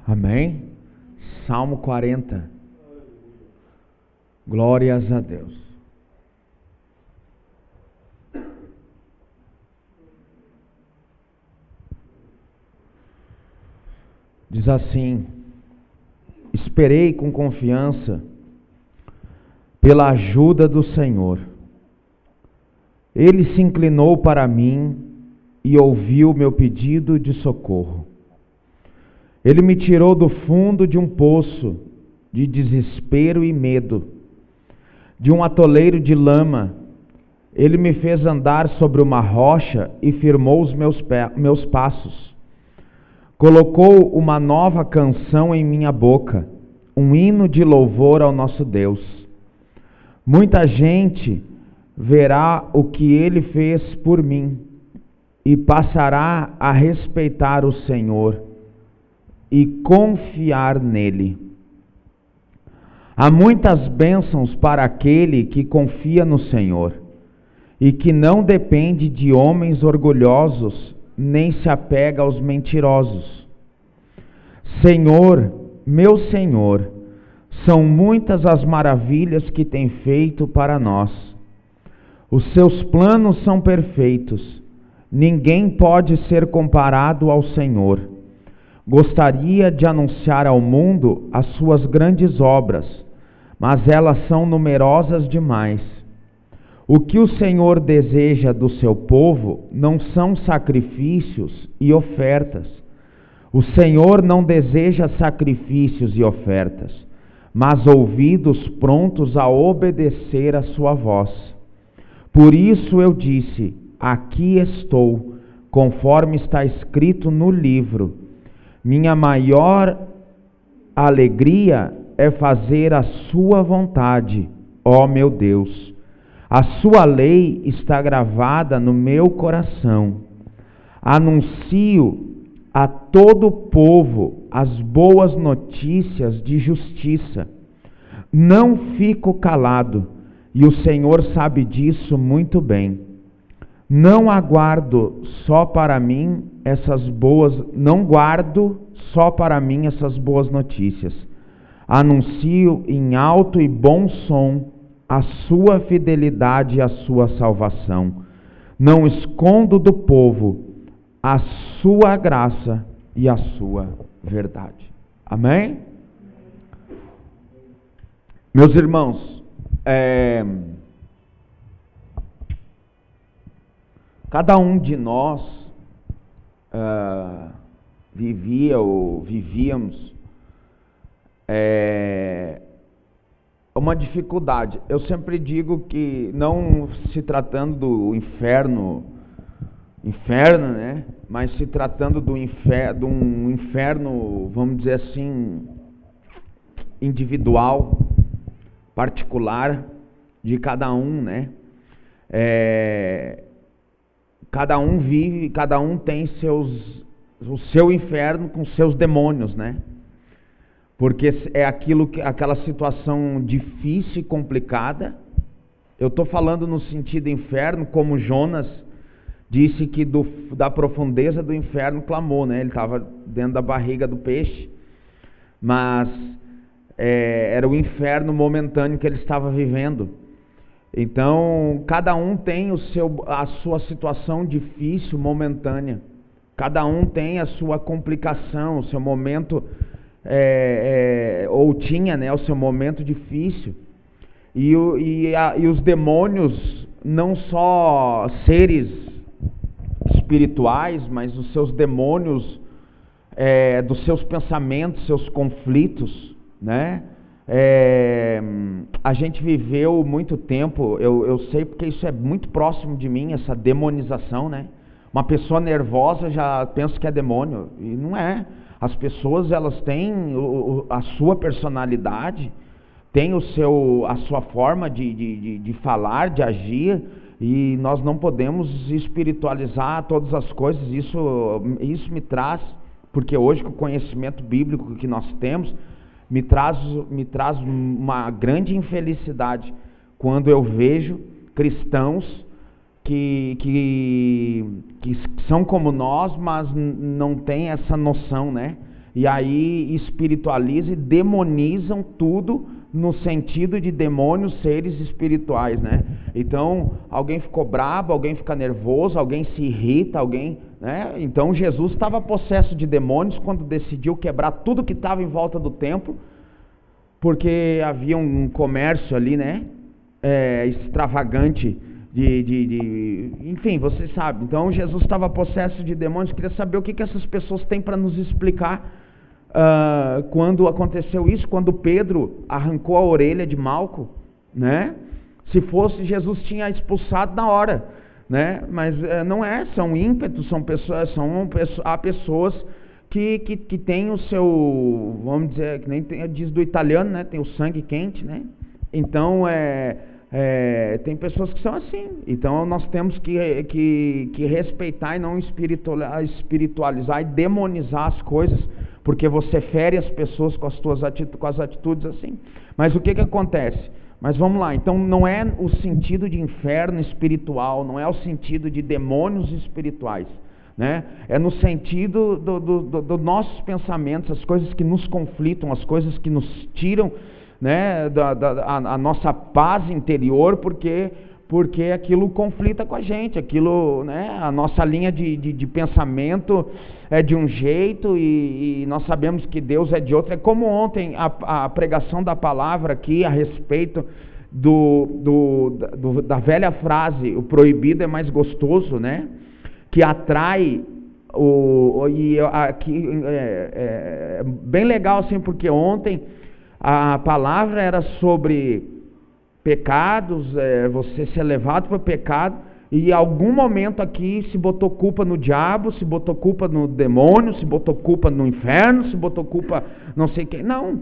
Amém? Salmo 40. Glórias a Deus. Diz assim: esperei com confiança pela ajuda do Senhor. Ele se inclinou para mim e ouviu meu pedido de socorro. Ele me tirou do fundo de um poço de desespero e medo, de um atoleiro de lama. Ele me fez andar sobre uma rocha e firmou os meus passos. Colocou uma nova canção em minha boca, um hino de louvor ao nosso Deus. Muita gente verá o que ele fez por mim e passará a respeitar o Senhor e confiar nele. Há muitas bênçãos para aquele que confia no Senhor e que não depende de homens orgulhosos, nem se apega aos mentirosos. Senhor, meu Senhor, são muitas as maravilhas que tem feito para nós. Os seus planos são perfeitos. Ninguém pode ser comparado ao Senhor. Gostaria de anunciar ao mundo as suas grandes obras, mas elas são numerosas demais. O que o Senhor deseja do seu povo não são sacrifícios e ofertas. O Senhor não deseja sacrifícios e ofertas, mas ouvidos prontos a obedecer a sua voz. Por isso eu disse: aqui estou, conforme está escrito no livro. Minha maior alegria é fazer a sua vontade, ó meu Deus. A sua lei está gravada no meu coração. Anuncio a todo o povo as boas notícias de justiça. Não fico calado, e o Senhor sabe disso muito bem. Não guardo só para mim essas boas notícias. Anuncio em alto e bom som a sua fidelidade e a sua salvação. Não escondo do povo a sua graça e a sua verdade. Amém? Meus irmãos, cada um de nós vivíamos uma dificuldade. Eu sempre digo que, não se tratando do inferno, né? Mas se tratando de um inferno, vamos dizer assim, individual, particular de cada um, né? Cada um vive, cada um tem o seu inferno com seus demônios, né? Porque é aquela situação difícil e complicada. Eu estou falando no sentido inferno, como Jonas disse que da profundeza do inferno clamou, né? Ele estava dentro da barriga do peixe, mas era o inferno momentâneo que ele estava vivendo. Então, cada um tem a sua situação difícil, momentânea. Cada um tem a sua complicação, o seu momento, ou tinha, né, o seu momento difícil. E os demônios, não só seres espirituais, mas os seus demônios, dos seus pensamentos, seus conflitos, né? A gente viveu muito tempo, eu sei porque isso é muito próximo de mim, essa demonização, né? Uma pessoa nervosa já pensa que é demônio, e não é. As pessoas, elas têm a sua personalidade, têm a sua forma de falar, de agir, e nós não podemos espiritualizar todas as coisas. Isso me traz, porque hoje com o conhecimento bíblico que nós temos, me traz uma grande infelicidade quando eu vejo cristãos que são como nós, mas não têm essa noção, né? E aí espiritualizam e demonizam tudo no sentido de demônios, seres espirituais, né? Então, alguém ficou brabo, alguém fica nervoso, alguém se irrita, alguém, né? Então, Jesus estava possesso de demônios quando decidiu quebrar tudo que estava em volta do templo, porque havia um comércio ali, né? Extravagante enfim, você sabe. Então, Jesus estava possesso de demônios. Queria saber o que essas pessoas têm para nos explicar quando aconteceu isso, quando Pedro arrancou a orelha de Malco, né? Se fosse, Jesus tinha expulsado na hora, né? Mas não é, são ímpetos, há pessoas que têm o seu, vamos dizer, que nem diz do italiano, né? Tem o sangue quente, né? Então, tem pessoas que são assim. Então, nós temos que respeitar e não espiritualizar e demonizar as coisas, porque você fere as pessoas com as atitudes assim. Mas o que acontece? Mas vamos lá, então não é o sentido de inferno espiritual, não é o sentido de demônios espirituais, né? É no sentido dos nossos pensamentos, as coisas que nos conflitam, as coisas que nos tiram, né, a nossa paz interior, porque aquilo conflita com a gente, aquilo, né, a nossa linha de pensamento é de um jeito e nós sabemos que Deus é de outro. É como ontem a pregação da palavra aqui a respeito da velha frase, o proibido é mais gostoso, né, que atrai aqui é bem legal assim, porque ontem a palavra era sobre pecados, você ser levado para o pecado, e em algum momento aqui se botou culpa no diabo, se botou culpa no demônio, se botou culpa no inferno, se botou culpa não sei quem. Não,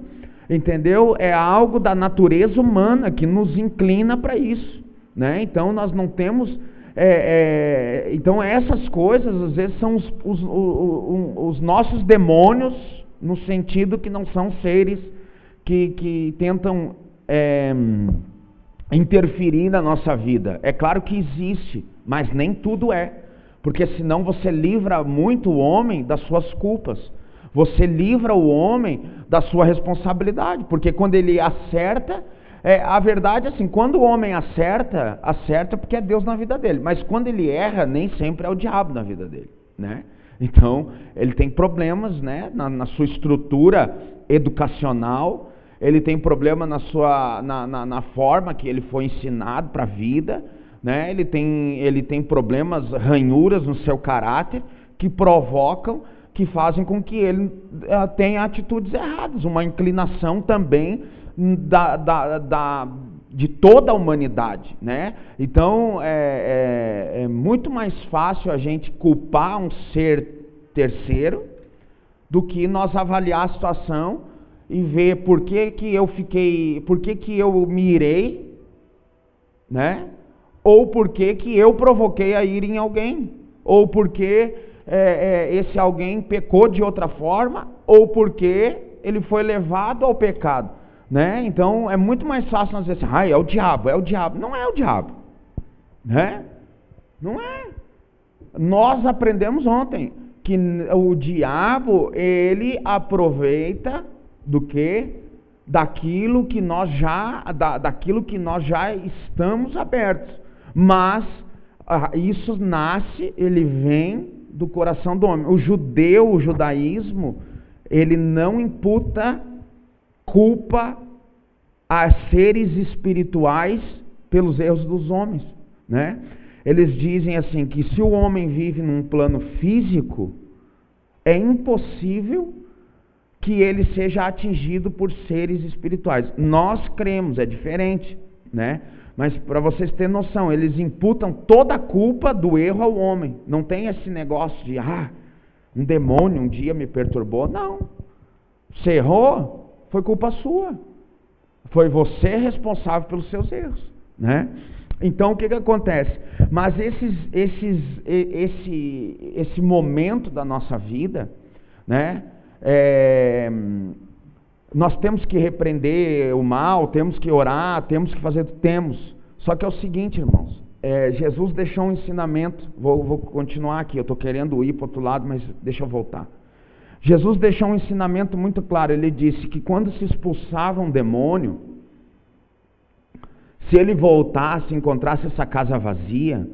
entendeu? É algo da natureza humana que nos inclina para isso, né? Então nós não temos... então essas coisas às vezes são os nossos demônios, no sentido que não são seres que tentam interferir na nossa vida. É claro que existe, mas nem tudo é, porque senão você livra muito o homem das suas culpas, você livra o homem da sua responsabilidade, porque quando ele acerta, a verdade é assim, quando o homem acerta porque é Deus na vida dele, mas quando ele erra, nem sempre é o diabo na vida dele, né? Então, ele tem problemas, né, na sua estrutura educacional, ele tem problema na forma que ele foi ensinado para a vida, né? Ele tem problemas, ranhuras no seu caráter, que provocam, que fazem com que ele tenha atitudes erradas, uma inclinação também de toda a humanidade, né? Então, é muito mais fácil a gente culpar um ser terceiro do que nós avaliar a situação e ver por que eu me irei, né? Ou por que eu provoquei a ira em alguém, ou porque esse alguém pecou de outra forma, ou porque ele foi levado ao pecado, né? Então é muito mais fácil nós dizer assim, é o diabo. Não é o diabo, né? Não é. Nós aprendemos ontem que o diabo, ele aproveita daquilo que nós já estamos abertos, mas isso ele vem do coração do homem. O judaísmo, ele não imputa culpa a seres espirituais pelos erros dos homens, né? Eles dizem assim, que se o homem vive num plano físico, é impossível que ele seja atingido por seres espirituais. Nós cremos, é diferente, né? Mas para vocês terem noção, eles imputam toda a culpa do erro ao homem. Não tem esse negócio de, um demônio um dia me perturbou. Não. Você errou, foi culpa sua. Foi você responsável pelos seus erros, né? Então o que acontece? Mas esse momento da nossa vida, né? Nós temos que repreender o mal, temos que orar, temos que fazer, só que é o seguinte, irmãos, Jesus deixou um ensinamento, vou continuar aqui, eu estou querendo ir para o outro lado, mas deixa eu voltar. Jesus deixou um ensinamento muito claro. Ele disse que quando se expulsava um demônio, se ele voltasse, encontrasse essa casa vazia,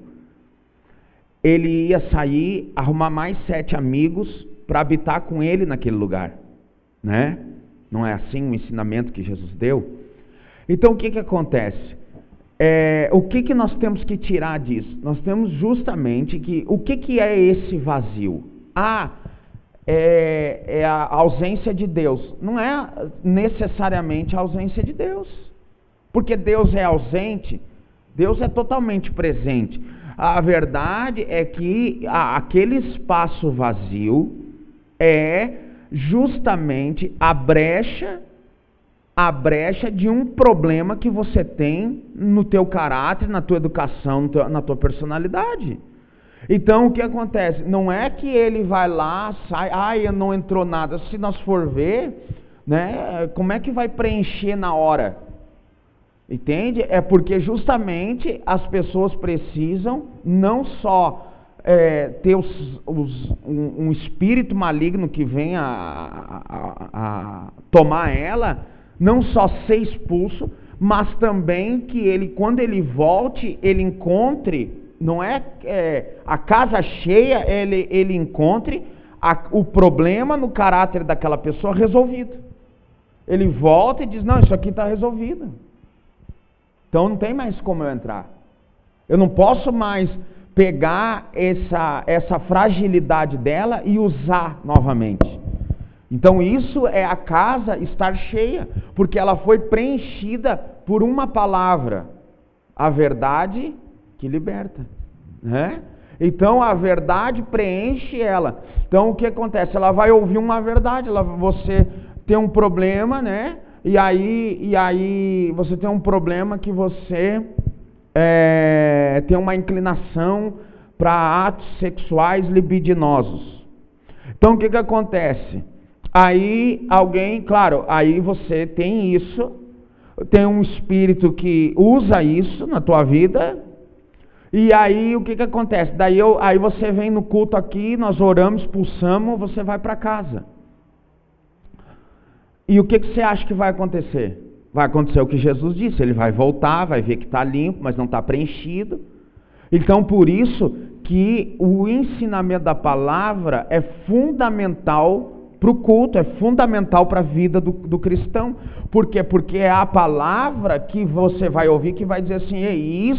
ele ia sair, arrumar mais 7 amigos para habitar com ele naquele lugar, né? Não é assim o ensinamento que Jesus deu? Então o que acontece? O que nós temos que tirar disso? Nós temos justamente que, o que é esse vazio? É a ausência de Deus. Não é necessariamente a ausência de Deus, porque Deus é ausente, Deus é totalmente presente. A verdade é que aquele espaço vazio é justamente a brecha de um problema que você tem no teu caráter, na tua educação, na tua personalidade. Então o que acontece? Não é que ele vai lá, sai, não entrou nada. Se nós for ver, né, como é que vai preencher na hora? Entende? É porque justamente as pessoas precisam não só ter um espírito maligno que vem a tomar ela, não só ser expulso, mas também que ele, quando ele volte, ele encontre, não é a casa cheia, ele encontre o problema no caráter daquela pessoa resolvido. Ele volta e diz, não, isso aqui está resolvido. Então não tem mais como eu entrar. Eu não posso mais pegar essa fragilidade dela e usar novamente. Então isso é a casa estar cheia, porque ela foi preenchida por uma palavra, a verdade que liberta, né? Então a verdade preenche ela. Então o que acontece? Ela vai ouvir uma verdade, você tem um problema, né? E aí você tem um problema que você tem uma inclinação para atos sexuais libidinosos. Então o que acontece? Aí aí você tem isso, tem um espírito que usa isso na tua vida, e aí o que acontece? Aí você vem no culto aqui, nós oramos, expulsamos, você vai para casa. E o que você acha que vai acontecer? Vai acontecer o que Jesus disse, ele vai voltar, vai ver que está limpo, mas não está preenchido. Então por isso que o ensinamento da palavra é fundamental para o culto, é fundamental para a vida do cristão. Por quê? Porque é a palavra que você vai ouvir que vai dizer assim, ei,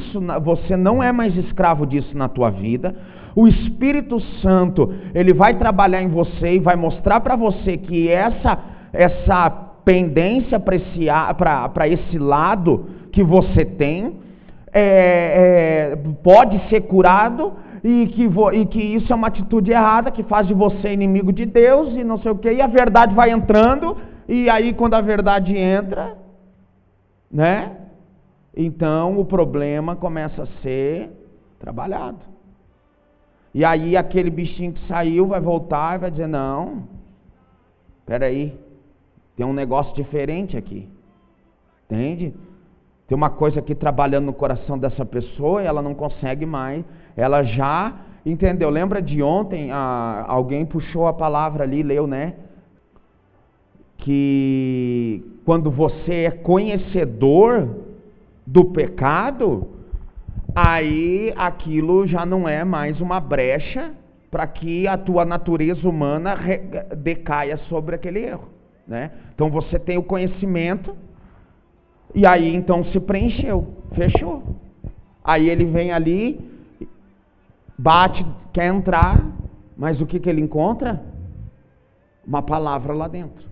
você não é mais escravo disso na tua vida. O Espírito Santo, ele vai trabalhar em você e vai mostrar para você que essa pendência para esse lado que você tem pode ser curado, e que isso é uma atitude errada, que faz de você inimigo de Deus e não sei o que, e a verdade vai entrando, e aí quando a verdade entra, né, então o problema começa a ser trabalhado. E aí aquele bichinho que saiu vai voltar e vai dizer, não, peraí, tem um negócio diferente aqui, entende? Tem uma coisa aqui trabalhando no coração dessa pessoa e ela não consegue mais, ela já entendeu. Lembra de ontem, alguém puxou a palavra ali, leu, né? Que quando você é conhecedor do pecado, aí aquilo já não é mais uma brecha para que a tua natureza humana decaia sobre aquele erro, né? Então você tem o conhecimento, e aí então se preencheu, fechou. Aí ele vem ali, bate, quer entrar, mas o que ele encontra? Uma palavra lá dentro.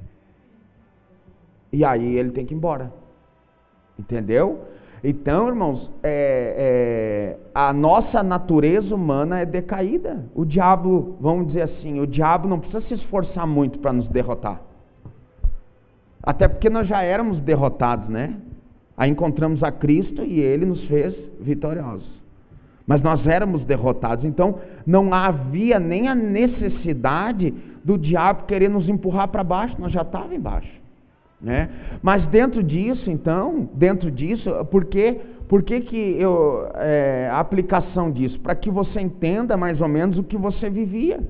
E aí ele tem que ir embora. Entendeu? Então, irmãos, a nossa natureza humana é decaída. O diabo, vamos dizer assim, o diabo não precisa se esforçar muito para nos derrotar. Até porque nós já éramos derrotados, né? Aí encontramos a Cristo e Ele nos fez vitoriosos. Mas nós éramos derrotados, então não havia nem a necessidade do diabo querer nos empurrar para baixo, nós já estávamos embaixo, né? Mas dentro disso, por que a aplicação disso? Para que você entenda mais ou menos o que você vivia.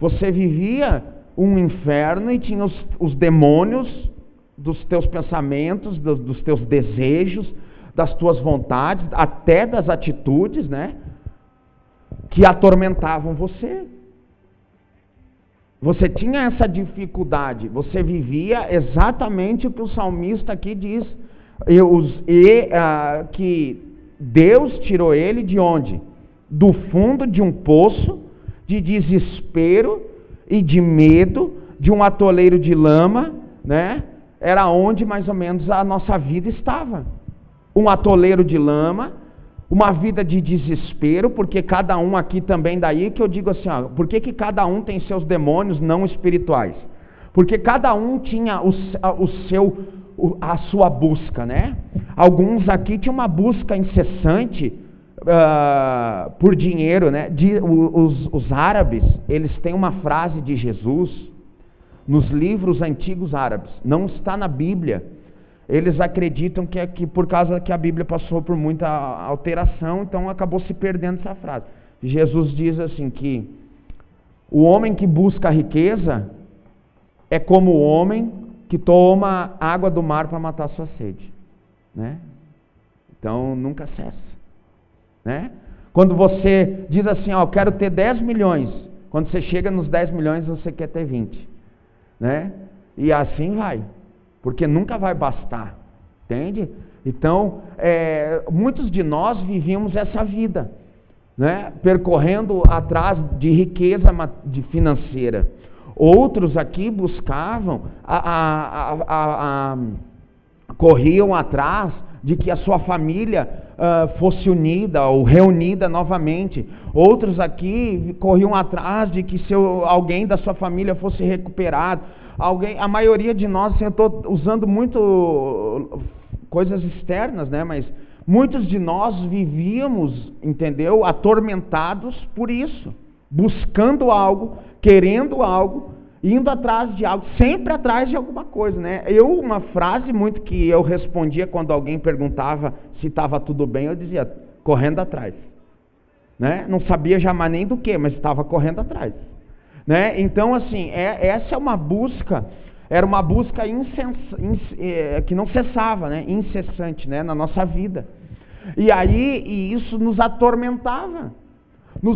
Você vivia um inferno e tinha os demônios dos teus pensamentos, dos teus desejos, das tuas vontades, até das atitudes, né? Que atormentavam você. Você tinha essa dificuldade, você vivia exatamente o que o salmista aqui diz, que Deus tirou ele de onde? Do fundo de um poço, de desespero e de medo, de um atoleiro de lama, né? Era onde mais ou menos a nossa vida estava. Um atoleiro de lama, uma vida de desespero, porque cada um aqui também, daí que eu digo assim, ó, por que cada um tem seus demônios não espirituais? Porque cada um tinha a sua busca, né? Alguns aqui tinham uma busca incessante por dinheiro, né? Os árabes, eles têm uma frase de Jesus nos livros antigos árabes, não está na Bíblia. Eles acreditam que é por causa que a Bíblia passou por muita alteração, então acabou se perdendo essa frase. Jesus diz assim que o homem que busca a riqueza é como o homem que toma água do mar para matar sua sede, né? Então nunca cessa, né? Quando você diz assim, ó, eu quero ter 10 milhões, quando você chega nos 10 milhões você quer ter 20, né? E assim vai, porque nunca vai bastar, entende? Então, muitos de nós vivíamos essa vida, né? Percorrendo atrás de riqueza financeira. Outros aqui buscavam, corriam atrás de que a sua família fosse unida ou reunida novamente. Outros aqui corriam atrás de que alguém da sua família fosse recuperado. A maioria de nós, assim, eu estou usando muito coisas externas, né? Mas muitos de nós vivíamos, entendeu? Atormentados por isso, buscando algo, querendo algo, indo atrás de algo, sempre atrás de alguma coisa, né? Uma frase muito que eu respondia quando alguém perguntava se estava tudo bem, eu dizia, correndo atrás, né? Não sabia jamais nem do que, mas estava correndo atrás, né? Então, assim, essa é uma busca, era uma busca que não cessava, né? Incessante, né? Na nossa vida. E isso nos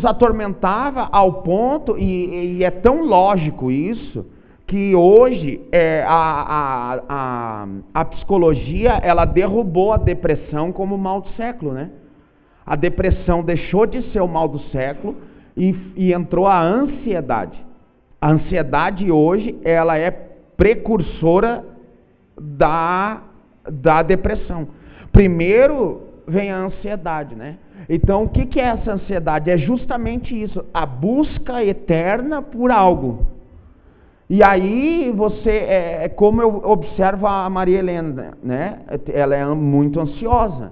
atormentava ao ponto, e é tão lógico isso, que hoje a psicologia, ela derrubou a depressão como o mal do século, né? A depressão deixou de ser o mal do século e entrou a ansiedade. A ansiedade hoje, ela é precursora da depressão. Primeiro vem a ansiedade, né? Então, o que é essa ansiedade? É justamente isso, a busca eterna por algo. E aí você, como eu observo a Maria Helena, né? Ela é muito ansiosa,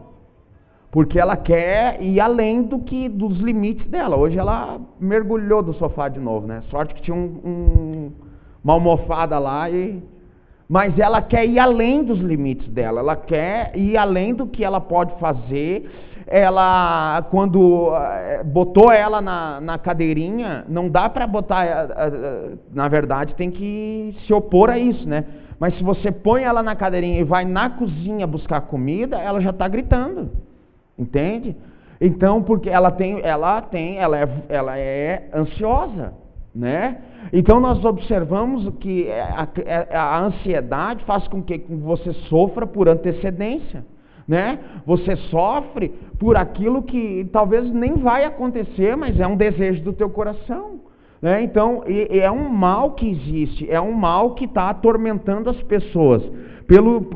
porque ela quer ir além dos limites dela. Hoje ela mergulhou do sofá de novo, né? Sorte que tinha uma almofada lá, mas ela quer ir além dos limites dela, ela quer ir além do que ela pode fazer. Ela, quando botou ela na cadeirinha, não dá para botar, na verdade tem que se opor a isso, né? Mas se você põe ela na cadeirinha e vai na cozinha buscar comida, ela já está gritando, entende? Então, porque ela é ansiosa, né? Então nós observamos que a ansiedade faz com que você sofra por antecedência, né? Você sofre por aquilo que talvez nem vai acontecer, mas é um desejo do teu coração, né? Então é um mal que existe, é um mal que está atormentando as pessoas pelo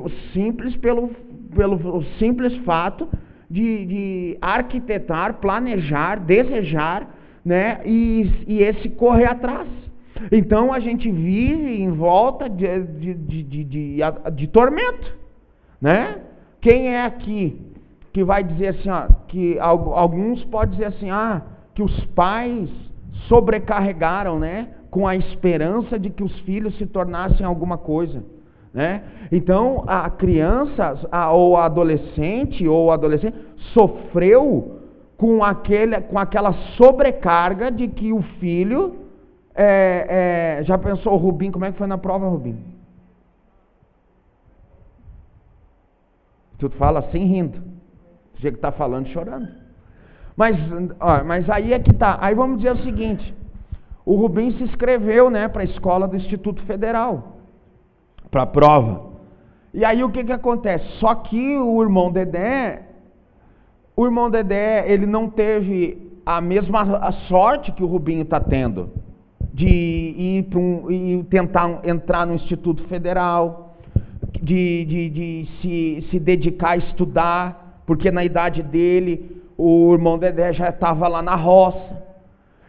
simples fato de arquitetar, planejar, desejar, né? E esse correr atrás. Então a gente vive em volta de tormento, né? Quem é aqui que vai dizer assim, ó, que alguns podem dizer assim, que os pais sobrecarregaram, né, com a esperança de que os filhos se tornassem alguma coisa, né? Então a criança ou a adolescente sofreu com aquela sobrecarga de que o filho Já pensou o Rubim, como é que foi na prova, Rubim? Tu fala assim rindo. Tu chega que tá falando chorando. Mas aí é que tá. Aí vamos dizer o seguinte. O Rubim se inscreveu, né, para a escola do Instituto Federal. Para a prova. E aí o que que acontece? Só que o irmão Dedé, ele não teve a mesma sorte que o Rubinho está tendo. De ir e tentar entrar no Instituto Federal. De se dedicar a estudar. Porque na idade dele, o irmão Dedé já estava lá na roça.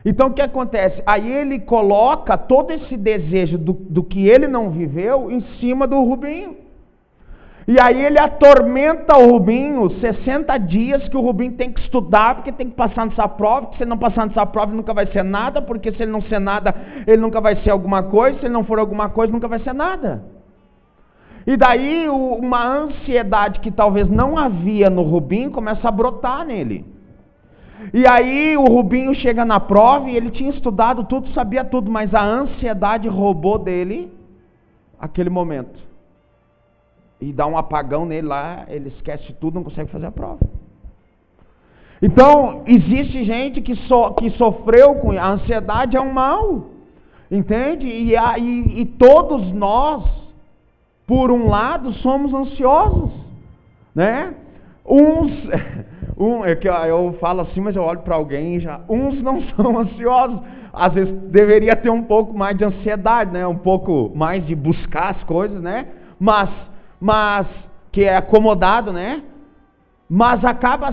Então o que acontece? Aí ele coloca todo esse desejo do que ele não viveu em cima do Rubinho. E aí ele atormenta o Rubinho 60 dias que o Rubinho tem que estudar, porque tem que passar nessa prova, porque se ele não passar nessa prova ele nunca vai ser nada, porque se ele não ser nada, ele nunca vai ser alguma coisa, se ele não for alguma coisa, nunca vai ser nada. E daí uma ansiedade que talvez não havia no Rubinho começa a brotar nele. E aí o Rubinho chega na prova e ele tinha estudado tudo, sabia tudo, mas a ansiedade roubou dele aquele momento. E dá um apagão nele lá, ele esquece tudo, não consegue fazer a prova. Então, existe gente que sofreu com a ansiedade, é um mal, entende? E todos nós, por um lado, somos ansiosos, né? É que eu falo assim, mas eu olho para alguém e já... Uns não são ansiosos. Às vezes deveria ter um pouco mais de ansiedade, né? Um pouco mais de buscar as coisas, né? Mas que é acomodado, né? Mas acaba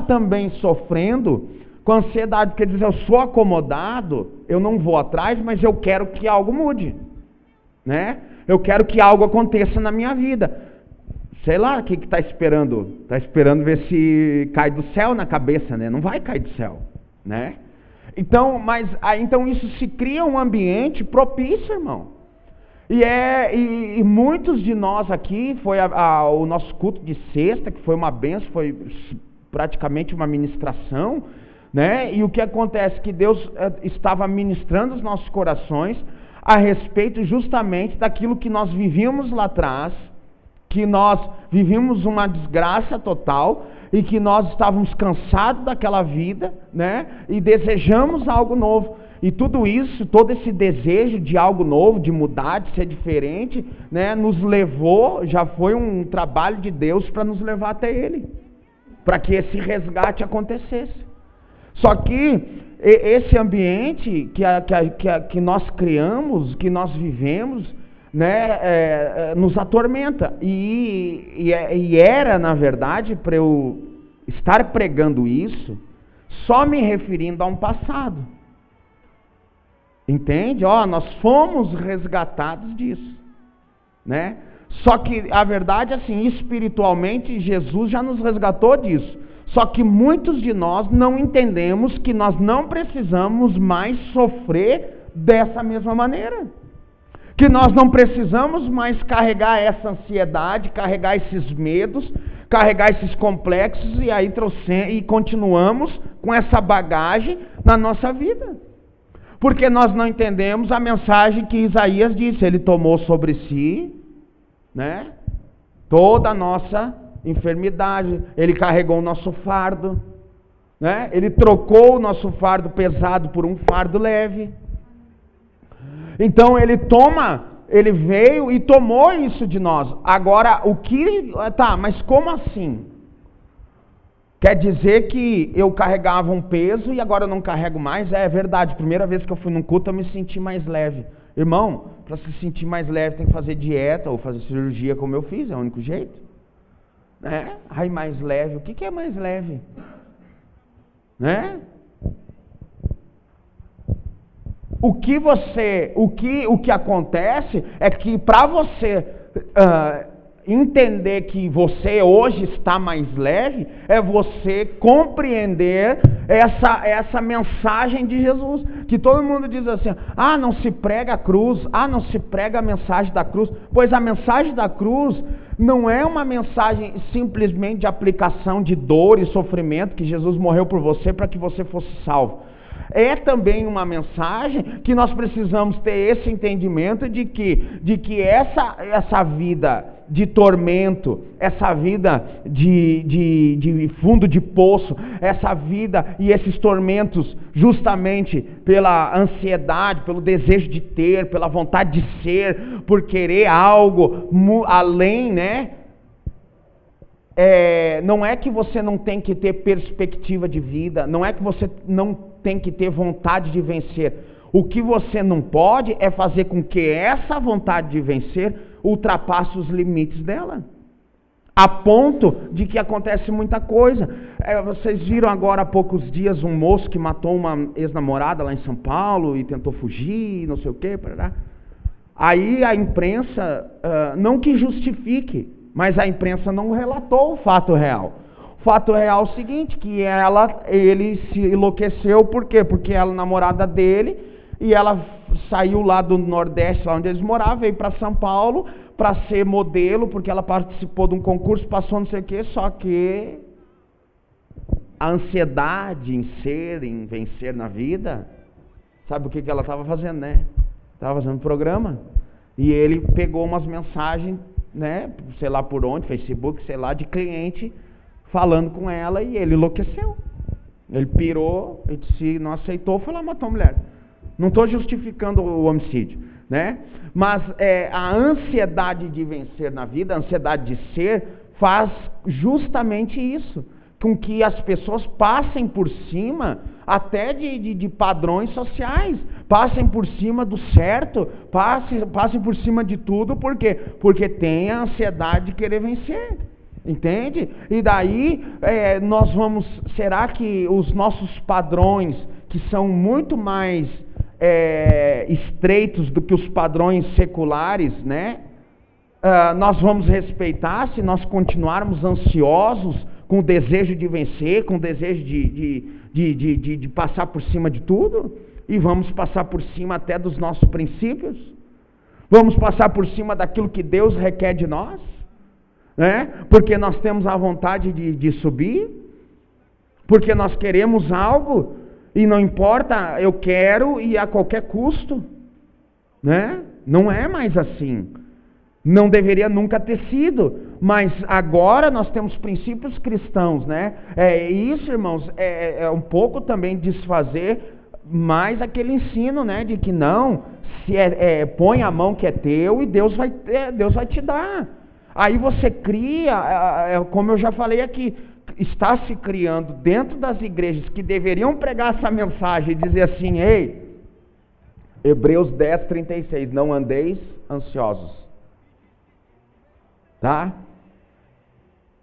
também sofrendo com ansiedade, porque diz, eu sou acomodado, eu não vou atrás, mas eu quero que algo mude, né? Eu quero que algo aconteça na minha vida. Sei lá, o que está esperando? Está esperando ver se cai do céu na cabeça, né? Não vai cair do céu, né? Então, então isso se cria um ambiente propício, irmão. E muitos de nós aqui, foi o nosso culto de sexta, que foi uma bênção, foi praticamente uma ministração, né? E o que acontece? Que Deus estava ministrando os nossos corações a respeito justamente daquilo que nós vivíamos lá atrás, que nós vivíamos uma desgraça total e que nós estávamos cansados daquela vida, né? E desejamos algo novo. E tudo isso, todo esse desejo de algo novo, de mudar, de ser diferente, né? Nos levou, já foi um trabalho de Deus para nos levar até Ele, para que esse resgate acontecesse. Só que esse ambiente que nós criamos, que nós vivemos, né, nos atormenta, e era, na verdade, para eu estar pregando isso, só me referindo a um passado, entende? Nós fomos resgatados disso, né? Só que a verdade, assim, espiritualmente, Jesus já nos resgatou disso, só que muitos de nós não entendemos que nós não precisamos mais sofrer dessa mesma maneira. Que nós não precisamos mais carregar essa ansiedade, carregar esses medos, carregar esses complexos e continuamos com essa bagagem na nossa vida. Porque nós não entendemos a mensagem que Isaías disse, ele tomou sobre si, né, toda a nossa enfermidade, ele carregou o nosso fardo, né, ele trocou o nosso fardo pesado por um fardo leve. Então ele veio e tomou isso de nós. Agora, mas como assim? Quer dizer que eu carregava um peso e agora eu não carrego mais? É verdade, primeira vez que eu fui num culto eu me senti mais leve. Irmão, para se sentir mais leve tem que fazer dieta ou fazer cirurgia como eu fiz, é o único jeito. Né? Mais leve, o que é mais leve? Né? O que acontece é que para você entender que você hoje está mais leve, é você compreender essa mensagem de Jesus, que todo mundo diz assim, não se prega a cruz, não se prega a mensagem da cruz, pois a mensagem da cruz não é uma mensagem simplesmente de aplicação de dor e sofrimento, que Jesus morreu por você para que você fosse salvo. É também uma mensagem que nós precisamos ter esse entendimento de que essa vida de tormento, essa vida de fundo de poço, essa vida e esses tormentos justamente pela ansiedade, pelo desejo de ter, pela vontade de ser, por querer algo além, né? Não é que você não tem que ter perspectiva de vida, não é que você não tem que ter vontade de vencer. O que você não pode é fazer com que essa vontade de vencer ultrapasse os limites dela, a ponto de que acontece muita coisa. Vocês viram agora há poucos dias um moço que matou uma ex-namorada lá em São Paulo e tentou fugir, não sei o quê. Aí a imprensa, não que justifique, mas a imprensa não relatou o fato real. O fato real é o seguinte, que ele se enlouqueceu, por quê? Porque ela é namorada dele, e ela saiu lá do Nordeste, lá onde eles moravam, veio para São Paulo para ser modelo, porque ela participou de um concurso, passou não sei o quê, só que a ansiedade em ser, em vencer na vida, sabe o que ela estava fazendo, né? Estava fazendo um programa, e ele pegou umas mensagens, né, sei lá por onde, Facebook, sei lá, de cliente falando com ela, e ele enlouqueceu. Ele pirou, ele disse, não aceitou, foi lá, matou a mulher. Não estou justificando o homicídio, né? Mas a ansiedade de vencer na vida, a ansiedade de ser, faz justamente isso, com que as pessoas passem por cima até de padrões sociais, passem por cima do certo, passem por cima de tudo, por quê? Porque tem a ansiedade de querer vencer, entende? E daí será que os nossos padrões, que são muito mais estreitos do que os padrões seculares, né? Nós vamos respeitar se nós continuarmos ansiosos, com o desejo de vencer, com o desejo de passar por cima de tudo, e vamos passar por cima até dos nossos princípios, vamos passar por cima daquilo que Deus requer de nós, né? Porque nós temos a vontade de subir, porque nós queremos algo, e não importa, eu quero e a qualquer custo, né? Não é mais assim. Não deveria nunca ter sido, mas agora nós temos princípios cristãos, né? Isso, irmãos, é um pouco também desfazer mais aquele ensino, né? De que não, põe a mão que é teu e Deus vai te dar. Aí você cria, como eu já falei aqui, está se criando dentro das igrejas que deveriam pregar essa mensagem e dizer assim, ei, Hebreus 10, 36, não andeis ansiosos, tá?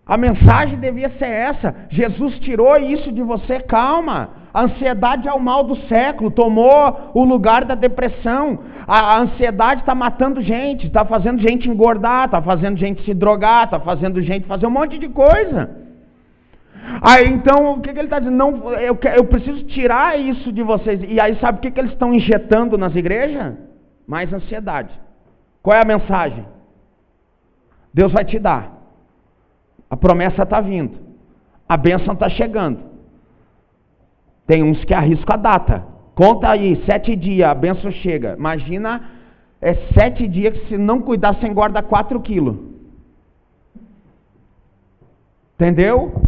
A mensagem devia ser essa, Jesus tirou isso de você, calma, a ansiedade é o mal do século, tomou o lugar da depressão, a ansiedade está matando gente, está fazendo gente engordar, está fazendo gente se drogar, está fazendo gente fazer um monte de coisa. Aí então, o que ele está dizendo? Não, eu preciso tirar isso de vocês. E aí sabe o que eles estão injetando nas igrejas? Mais ansiedade. Qual é a mensagem? Deus vai te dar. A promessa está vindo. A bênção está chegando. Tem uns que arriscam a data. Conta aí, 7 dias, a bênção chega. Imagina, 7 dias que se não cuidar, você engorda 4 quilos. Entendeu?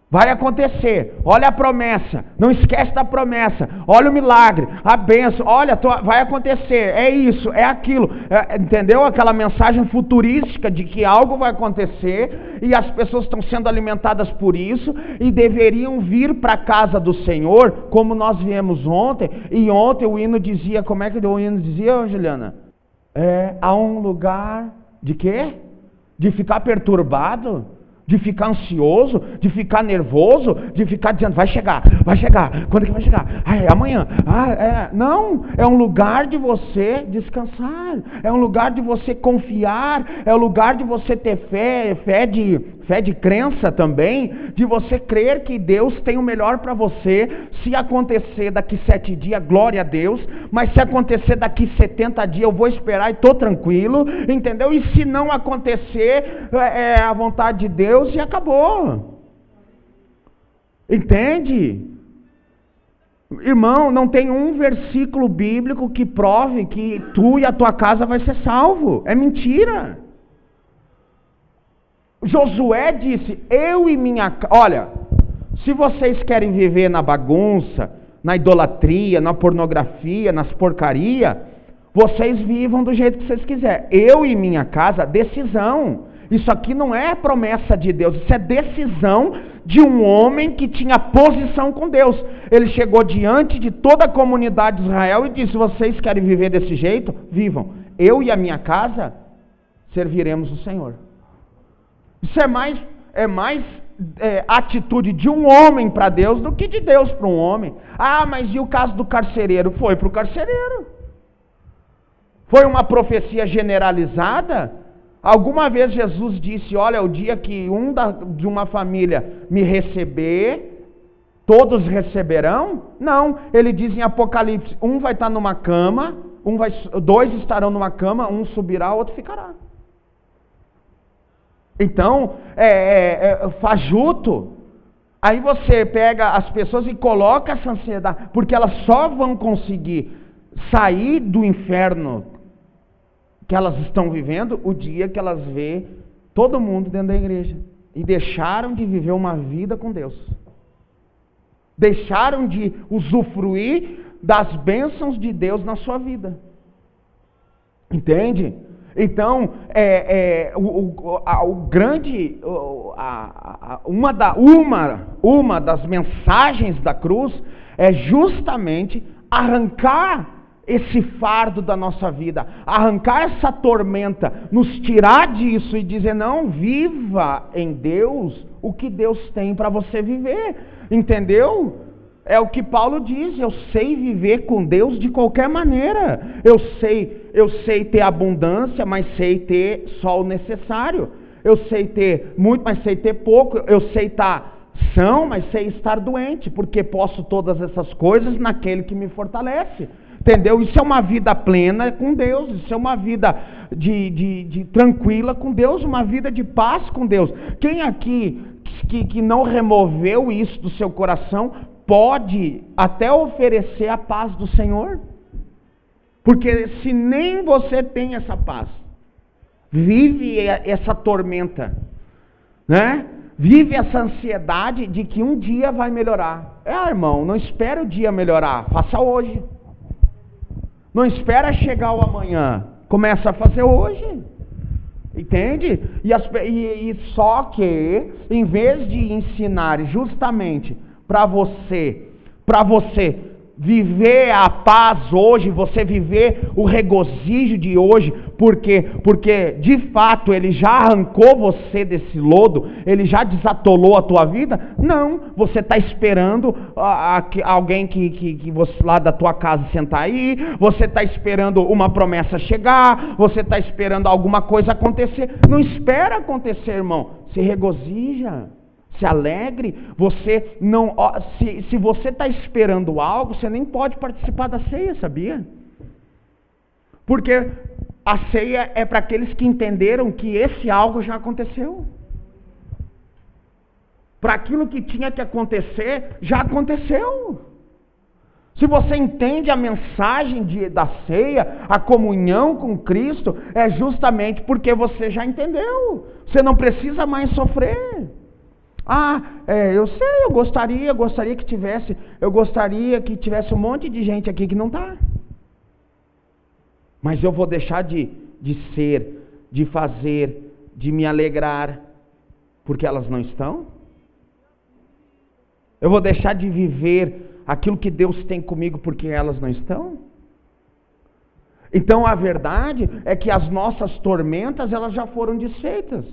Vai acontecer, olha a promessa, não esquece da promessa, olha o milagre, a bênção, olha, vai acontecer, é isso, é aquilo, entendeu? Aquela mensagem futurística de que algo vai acontecer, e as pessoas estão sendo alimentadas por isso, e deveriam vir para a casa do Senhor, como nós viemos ontem, e ontem o hino dizia, como é que o hino dizia, Juliana? Há um lugar, de quê? De ficar perturbado, de ficar ansioso, de ficar nervoso, de ficar dizendo, vai chegar, quando que vai chegar? É amanhã, não, é um lugar de você descansar, é um lugar de você confiar, é um lugar de você ter fé de crença também, de você crer que Deus tem o melhor para você. Se acontecer daqui 7 dias, glória a Deus, mas se acontecer daqui 70 dias, eu vou esperar e estou tranquilo, entendeu? E se não acontecer, é a vontade de Deus e acabou. Entende? Irmão, não tem um versículo bíblico que prove que tu e a tua casa vai ser salvo. É mentira. Josué disse, eu e minha casa... Olha, se vocês querem viver na bagunça, na idolatria, na pornografia, nas porcaria, vocês vivam do jeito que vocês quiserem. Eu e minha casa, decisão. Isso aqui não é promessa de Deus, isso é decisão de um homem que tinha posição com Deus. Ele chegou diante de toda a comunidade de Israel e disse, vocês querem viver desse jeito? Vivam. Eu e a minha casa serviremos o Senhor. Isso é mais atitude de um homem para Deus do que de Deus para um homem. Ah, mas e o caso do carcereiro? Foi para o carcereiro. Foi uma profecia generalizada? Alguma vez Jesus disse, olha, o dia que de uma família me receber, todos receberão? Não, ele diz em Apocalipse, um vai estar numa cama, dois estarão numa cama, um subirá, o outro ficará. Então, fajuto. Aí você pega as pessoas e coloca essa ansiedade, porque elas só vão conseguir sair do inferno que elas estão vivendo o dia que elas vê todo mundo dentro da igreja e deixaram de viver uma vida com Deus, deixaram de usufruir das bênçãos de Deus na sua vida, entende? Então, uma das mensagens da cruz é justamente arrancar esse fardo da nossa vida, arrancar essa tormenta, nos tirar disso e dizer, não, viva em Deus o que Deus tem para você viver, entendeu? É o que Paulo diz, eu sei viver com Deus de qualquer maneira, eu sei ter abundância, mas sei ter só o necessário, eu sei ter muito, mas sei ter pouco, eu sei estar são, mas sei estar doente, porque posso todas essas coisas naquele que me fortalece. Entendeu? Isso é uma vida plena com Deus, isso é uma vida de tranquila com Deus, uma vida de paz com Deus. Quem aqui que não removeu isso do seu coração, pode até oferecer a paz do Senhor? Porque se nem você tem essa paz, vive essa tormenta, né? Vive essa ansiedade de que um dia vai melhorar. Irmão, não espere o dia melhorar, faça hoje. Não espera chegar o amanhã, começa a fazer hoje, entende? E só que, em vez de ensinar justamente para você viver a paz hoje, você viver o regozijo de hoje, porque de fato ele já arrancou você desse lodo, ele já desatolou a tua vida. Não, você está esperando alguém que você lá da tua casa sentar aí, você está esperando uma promessa chegar, você está esperando alguma coisa acontecer. Não espera acontecer, irmão, se regozija, se alegre. Você não, se você está esperando algo, você nem pode participar da ceia, sabia? Porque a ceia é para aqueles que entenderam que esse algo já aconteceu. Para aquilo que tinha que acontecer, já aconteceu. Se você entende a mensagem da ceia, a comunhão com Cristo, é justamente porque você já entendeu. Você não precisa mais sofrer. Eu sei, eu gostaria que tivesse um monte de gente aqui que não está. Mas eu vou deixar de ser, de fazer, de me alegrar, porque elas não estão? Eu vou deixar de viver aquilo que Deus tem comigo porque elas não estão? Então a verdade é que as nossas tormentas, elas já foram desfeitas.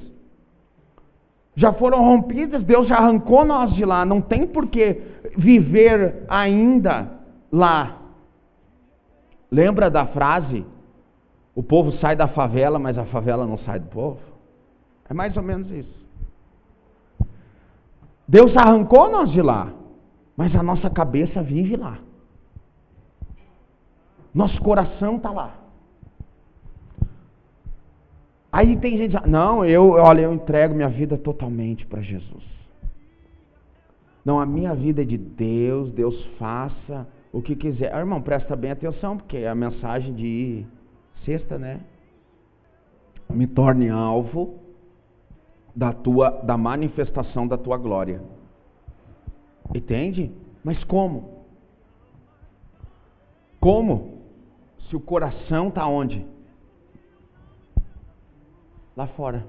Já foram rompidas, Deus já arrancou nós de lá, não tem por que viver ainda lá. Lembra da frase, o povo sai da favela, mas a favela não sai do povo? É mais ou menos isso. Deus arrancou nós de lá, mas a nossa cabeça vive lá. Nosso coração está lá. Aí tem gente que diz, não, eu entrego minha vida totalmente para Jesus. Não, a minha vida é de Deus, Deus faça o que quiser. Irmão, presta bem atenção, porque é a mensagem de sexta, né? Me torne alvo da manifestação da tua glória. Entende? Mas como? Como? Se o coração está onde? Lá fora.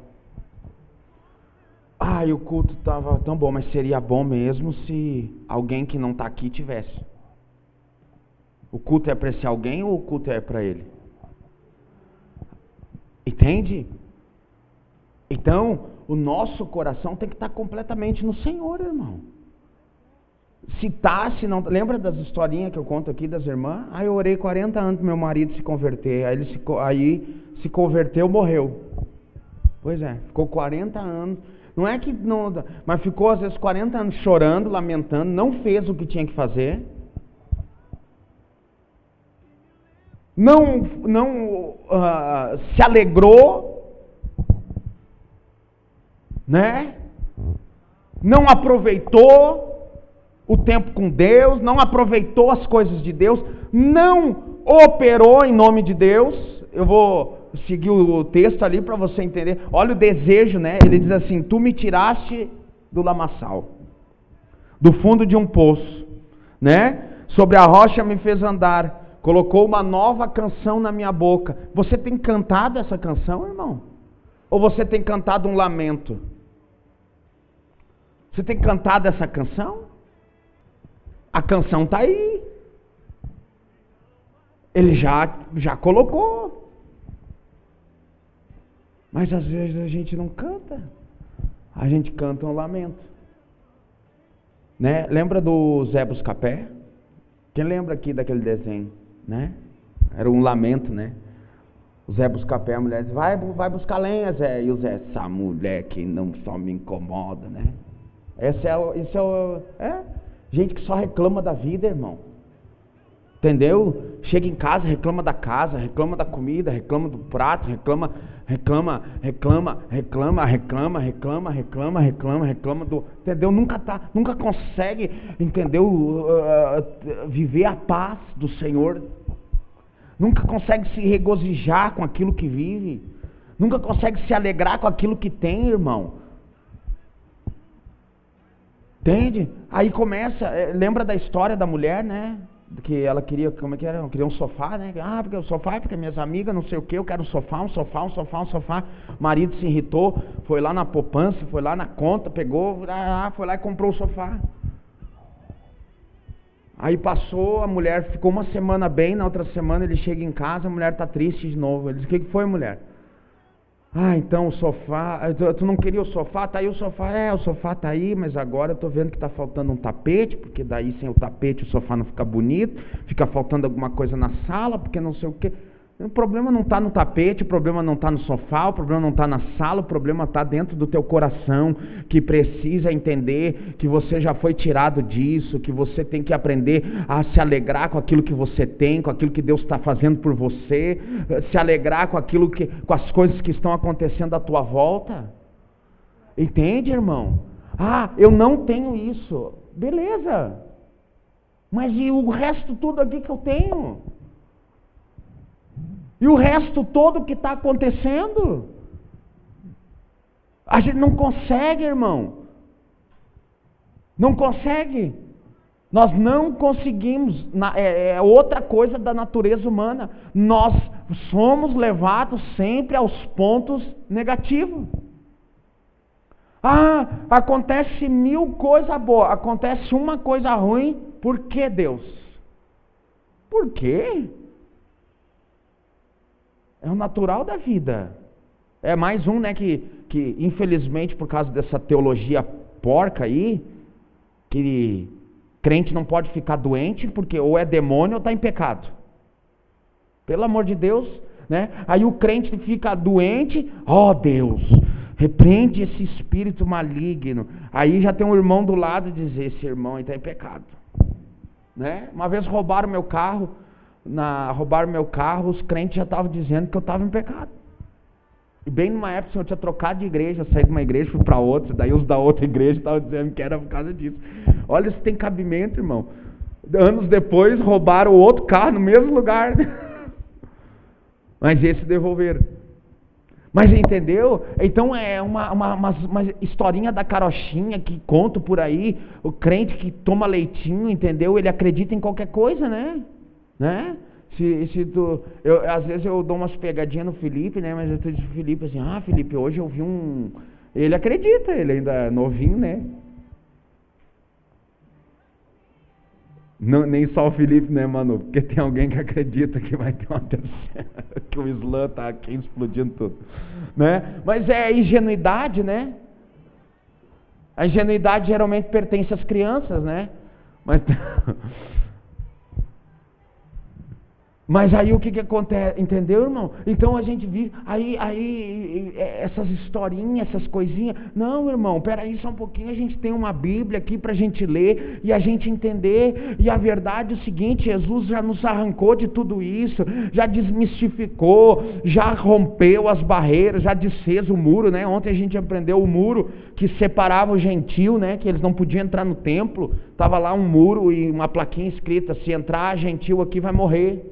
E o culto estava tão bom, mas seria bom mesmo se alguém que não está aqui tivesse. O culto é para esse alguém ou o culto é para ele? Entende? Então, o nosso coração tem que estar completamente no Senhor, irmão. Se não... Lembra das historinhas que eu conto aqui das irmãs? Eu orei 40 anos para meu marido se converter. Aí se converteu, morreu. Pois é, ficou 40 anos. Não é que não... Mas ficou às vezes 40 anos chorando, lamentando, não fez o que tinha que fazer. Não se alegrou, né? Não aproveitou o tempo com Deus, não aproveitou as coisas de Deus, não operou em nome de Deus. Eu vou seguir o texto ali para você entender. Olha o desejo, né? Ele diz assim: tu me tiraste do lamaçal, do fundo de um poço, né? Sobre a rocha me fez andar, colocou uma nova canção na minha boca. Você tem cantado essa canção, irmão? Ou você tem cantado um lamento? Você tem cantado essa canção? A canção está aí. Ele já colocou. Mas às vezes a gente não canta. A gente canta um lamento. Né? Lembra do Zé Buscapé? Quem lembra aqui daquele desenho? Né? Era um lamento, né? O Zé Buscapé, a mulher diz: vai buscar lenha, Zé. E o Zé: essa mulher que não só me incomoda, né? Gente que só reclama da vida, irmão. Entendeu? Chega em casa, reclama da casa, reclama da comida, reclama do prato, reclama do... Entendeu? Nunca consegue, entendeu? Viver a paz do Senhor. Nunca consegue se regozijar com aquilo que vive. Nunca consegue se alegrar com aquilo que tem, irmão. Entende? Aí começa, lembra da história da mulher, né? Que ela queria, como é que era? Ela queria um sofá, né? Porque o sofá, porque minhas amigas, não sei o que, eu quero um sofá. O marido se irritou, foi lá na poupança, foi lá na conta, pegou, foi lá e comprou o sofá. Aí passou, a mulher ficou uma semana bem, na outra semana ele chega em casa, a mulher está triste de novo. Ele diz: o que foi, mulher? Então o sofá, tu não queria o sofá? Tá aí o sofá. O sofá tá aí, mas agora eu tô vendo que tá faltando um tapete, porque daí sem o tapete o sofá não fica bonito, fica faltando alguma coisa na sala, porque não sei o que. O problema não está no tapete, o problema não está no sofá, o problema não está na sala, o problema está dentro do teu coração, que precisa entender que você já foi tirado disso, que você tem que aprender a se alegrar com aquilo que você tem, com aquilo que Deus está fazendo por você, se alegrar com com as coisas que estão acontecendo à tua volta. Entende, irmão? Eu não tenho isso. Beleza. Mas e o resto tudo aqui que eu tenho? E o resto todo que está acontecendo? A gente não consegue, irmão. Não consegue. Nós não conseguimos. É outra coisa da natureza humana. Nós somos levados sempre aos pontos negativos. Acontece 1000 coisas boas, acontece uma coisa ruim. Por que, Deus? Por quê? É o natural da vida. É mais um, né, que infelizmente por causa dessa teologia porca aí, que crente não pode ficar doente porque ou é demônio ou está em pecado. Pelo amor de Deus, né? Aí o crente fica doente, Deus, repreende esse espírito maligno. Aí já tem um irmão do lado e diz: esse irmão aí está em pecado, né? Uma vez roubaram meu carro, os crentes já estavam dizendo que eu estava em pecado. E bem numa época eu tinha trocado de igreja, saí de uma igreja, fui para outra, daí os da outra igreja estavam dizendo que era por causa disso. Olha se tem cabimento, irmão. Anos depois roubaram outro carro no mesmo lugar. Mas esse devolveram. Mas entendeu? Então é uma historinha da carochinha que conto por aí. O crente que toma leitinho, entendeu? Ele acredita em qualquer coisa, né? Às vezes eu dou umas pegadinhas no Felipe, né? Mas eu tô dizendo pro Felipe assim, Felipe, hoje eu vi um... Ele acredita, ele ainda é novinho, né? Não, nem só o Felipe, né, mano? Porque tem alguém que acredita que vai ter uma terceira, que o Islã tá aqui explodindo tudo, né? Mas é ingenuidade, né? A ingenuidade geralmente pertence às crianças, né? Mas aí o que acontece, entendeu, irmão? Então a gente vive, aí essas historinhas, essas coisinhas. Não, irmão, peraí só um pouquinho, a gente tem uma Bíblia aqui pra gente ler e a gente entender. E a verdade é o seguinte, Jesus já nos arrancou de tudo isso, já desmistificou, já rompeu as barreiras, já desfez o muro, né? Ontem a gente aprendeu o muro que separava o gentil, né? Que eles não podiam entrar no templo. Tava lá um muro e uma plaquinha escrita, se entrar gentil aqui vai morrer.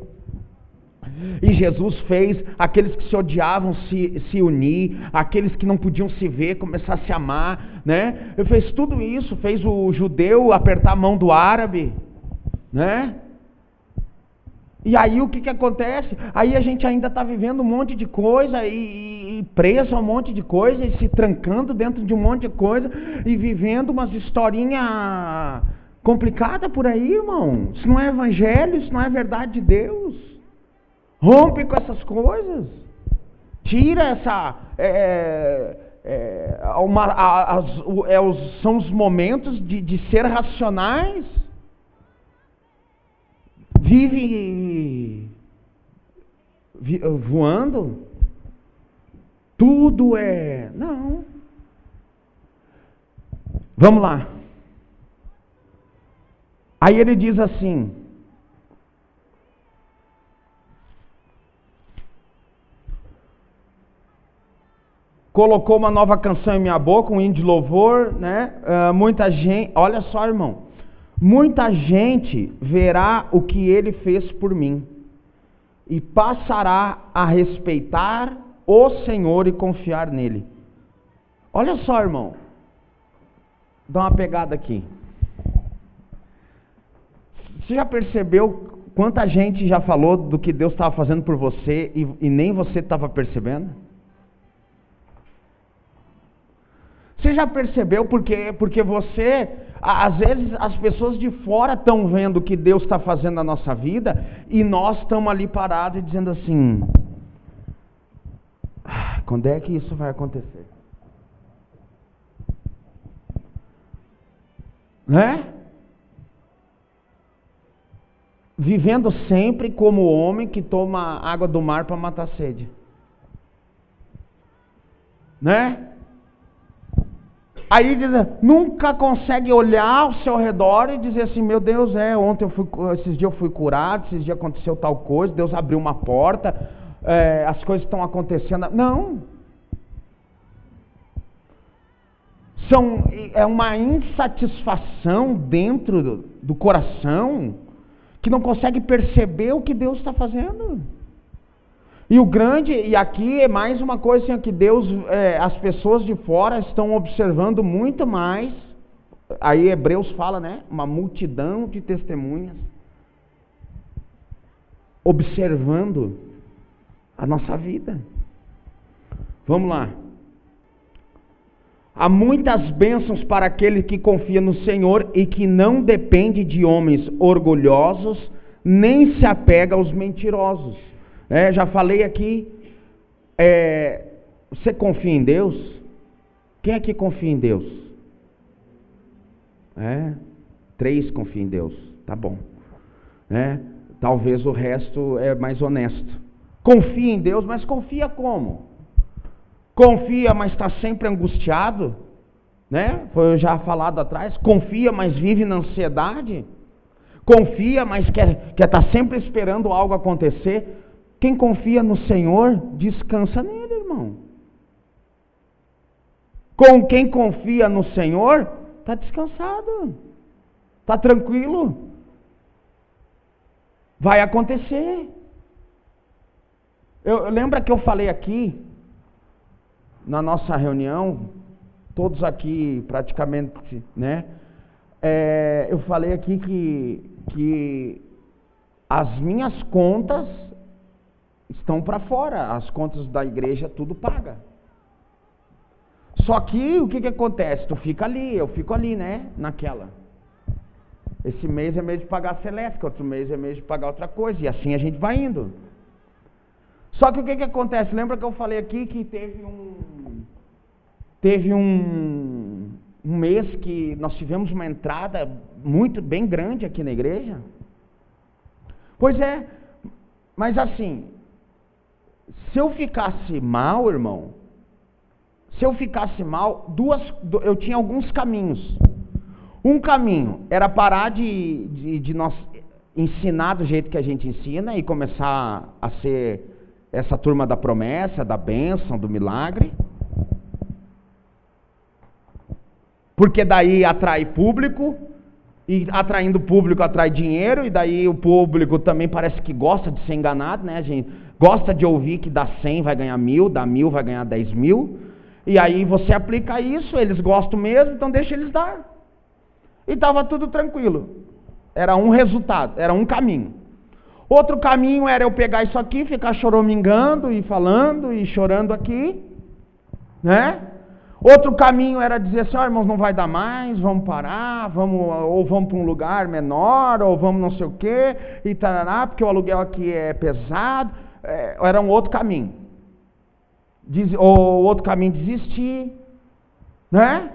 E Jesus fez aqueles que se odiavam se unir, aqueles que não podiam se ver começar a se amar, né? Ele fez tudo isso, fez o judeu apertar a mão do árabe, né? E aí o que acontece? Aí a gente ainda está vivendo um monte de coisa e preso a um monte de coisa e se trancando dentro de um monte de coisa e vivendo umas historinhas complicadas por aí, irmão. Isso não é evangelho, isso não é verdade de Deus. Rompe com essas coisas. Tira essa... são os momentos de ser racionais. Vive voando. Tudo é... Não. Vamos lá. Aí ele diz assim... Colocou uma nova canção em minha boca, um hino de louvor, né? Muita gente, olha só, irmão, muita gente verá o que ele fez por mim e passará a respeitar o Senhor e confiar nele. Olha só, irmão, dá uma pegada aqui. Você já percebeu quanta gente já falou do que Deus estava fazendo por você e nem você estava percebendo? Você já percebeu porque você, às vezes as pessoas de fora estão vendo o que Deus está fazendo na nossa vida e nós estamos ali parados e dizendo assim, quando é que isso vai acontecer? Né? Vivendo sempre como o homem que toma água do mar para matar a sede. Né? Aí nunca consegue olhar ao seu redor e dizer assim, meu Deus, esses dias eu fui curado, esses dias aconteceu tal coisa, Deus abriu uma porta, as coisas estão acontecendo. Não. É uma insatisfação dentro do coração que não consegue perceber o que Deus está fazendo. E aqui é mais uma coisa assim, que Deus, as pessoas de fora estão observando muito mais, aí Hebreus fala, né, uma multidão de testemunhas, observando a nossa vida. Vamos lá. Há muitas bênçãos para aquele que confia no Senhor e que não depende de homens orgulhosos, nem se apega aos mentirosos. Já falei aqui, você confia em Deus? Quem aqui confia em Deus? 3 confiam em Deus, tá bom. Talvez o resto é mais honesto. Confia em Deus, mas confia como? Confia, mas está sempre angustiado, né? Foi já falado atrás. Confia, mas vive na ansiedade. Confia, mas quer estar sempre esperando algo acontecer. Quem confia no Senhor, descansa nele, irmão. Com quem confia no Senhor, está descansado. Está tranquilo? Vai acontecer. Lembra que eu falei aqui, na nossa reunião, todos aqui praticamente, né? Eu falei aqui que as minhas contas estão para fora, as contas da igreja tudo paga. Só que o que acontece? Tu fica ali, eu fico ali, né? Naquela. Esse mês é mês de pagar a Celeste, outro mês é mês de pagar outra coisa, e assim a gente vai indo. Só que o que acontece? Lembra que eu falei aqui que teve um mês que nós tivemos uma entrada muito bem grande aqui na igreja? Pois é, mas assim, se eu ficasse mal, irmão, eu tinha alguns caminhos. Um caminho era parar de nós ensinar do jeito que a gente ensina e começar a ser essa turma da promessa, da bênção, do milagre. Porque daí atrai público, e atraindo público atrai dinheiro, e daí o público também parece que gosta de ser enganado, né, gente? Gosta de ouvir que dá 100 vai ganhar 1000, dá 1000 vai ganhar 10.000, e aí você aplica isso, eles gostam mesmo, então deixa eles dar. E estava tudo tranquilo. Era um resultado, era um caminho. Outro caminho era eu pegar isso aqui, ficar choramingando e falando e chorando aqui, né? Outro caminho era dizer assim, irmãos, não vai dar mais, vamos parar, ou vamos para um lugar menor, ou vamos não sei o quê, e tarará, porque o aluguel aqui é pesado. Era um outro caminho. Ou outro caminho, desistir, né?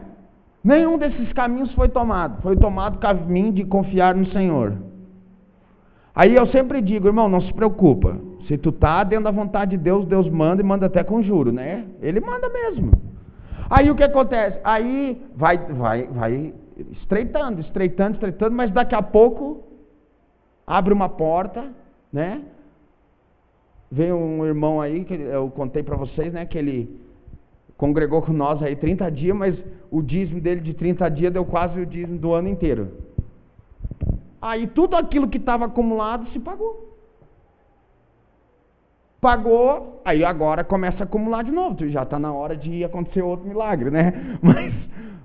Nenhum desses caminhos foi tomado. Foi tomado o caminho de confiar no Senhor. Aí eu sempre digo, irmão, não se preocupa. Se tu tá dentro da vontade de Deus, Deus manda e manda até com juro, né? Ele manda mesmo. Aí o que acontece? Aí vai estreitando, mas daqui a pouco abre uma porta, né? Veio um irmão aí, que eu contei para vocês, né? Que ele congregou com nós aí 30 dias, mas o dízimo dele de 30 dias deu quase o dízimo do ano inteiro. Aí tudo aquilo que estava acumulado se pagou. Pagou, aí agora começa a acumular de novo. Já está na hora de acontecer outro milagre, né?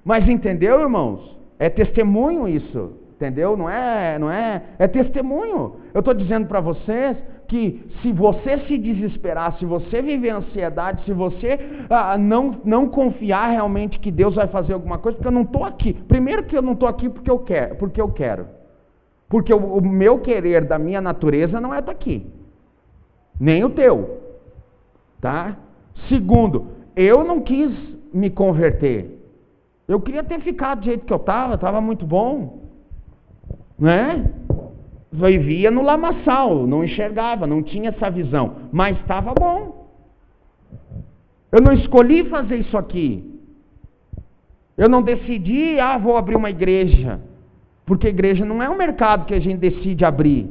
Mas entendeu, irmãos? É testemunho isso, entendeu? Não é testemunho. Eu estou dizendo para vocês que se você se desesperar, se você viver ansiedade, se você não confiar realmente que Deus vai fazer alguma coisa, porque eu não estou aqui. Primeiro que eu não estou aqui porque eu quero. Porque o meu querer da minha natureza não é estar aqui. Nem o teu. Tá? Segundo, eu não quis me converter. Eu queria ter ficado do jeito que eu estava muito bom. Né? Vivia no lamaçal, não enxergava, não tinha essa visão, mas estava bom. Eu não escolhi fazer isso aqui. Eu não decidi, vou abrir uma igreja, porque igreja não é um mercado que a gente decide abrir.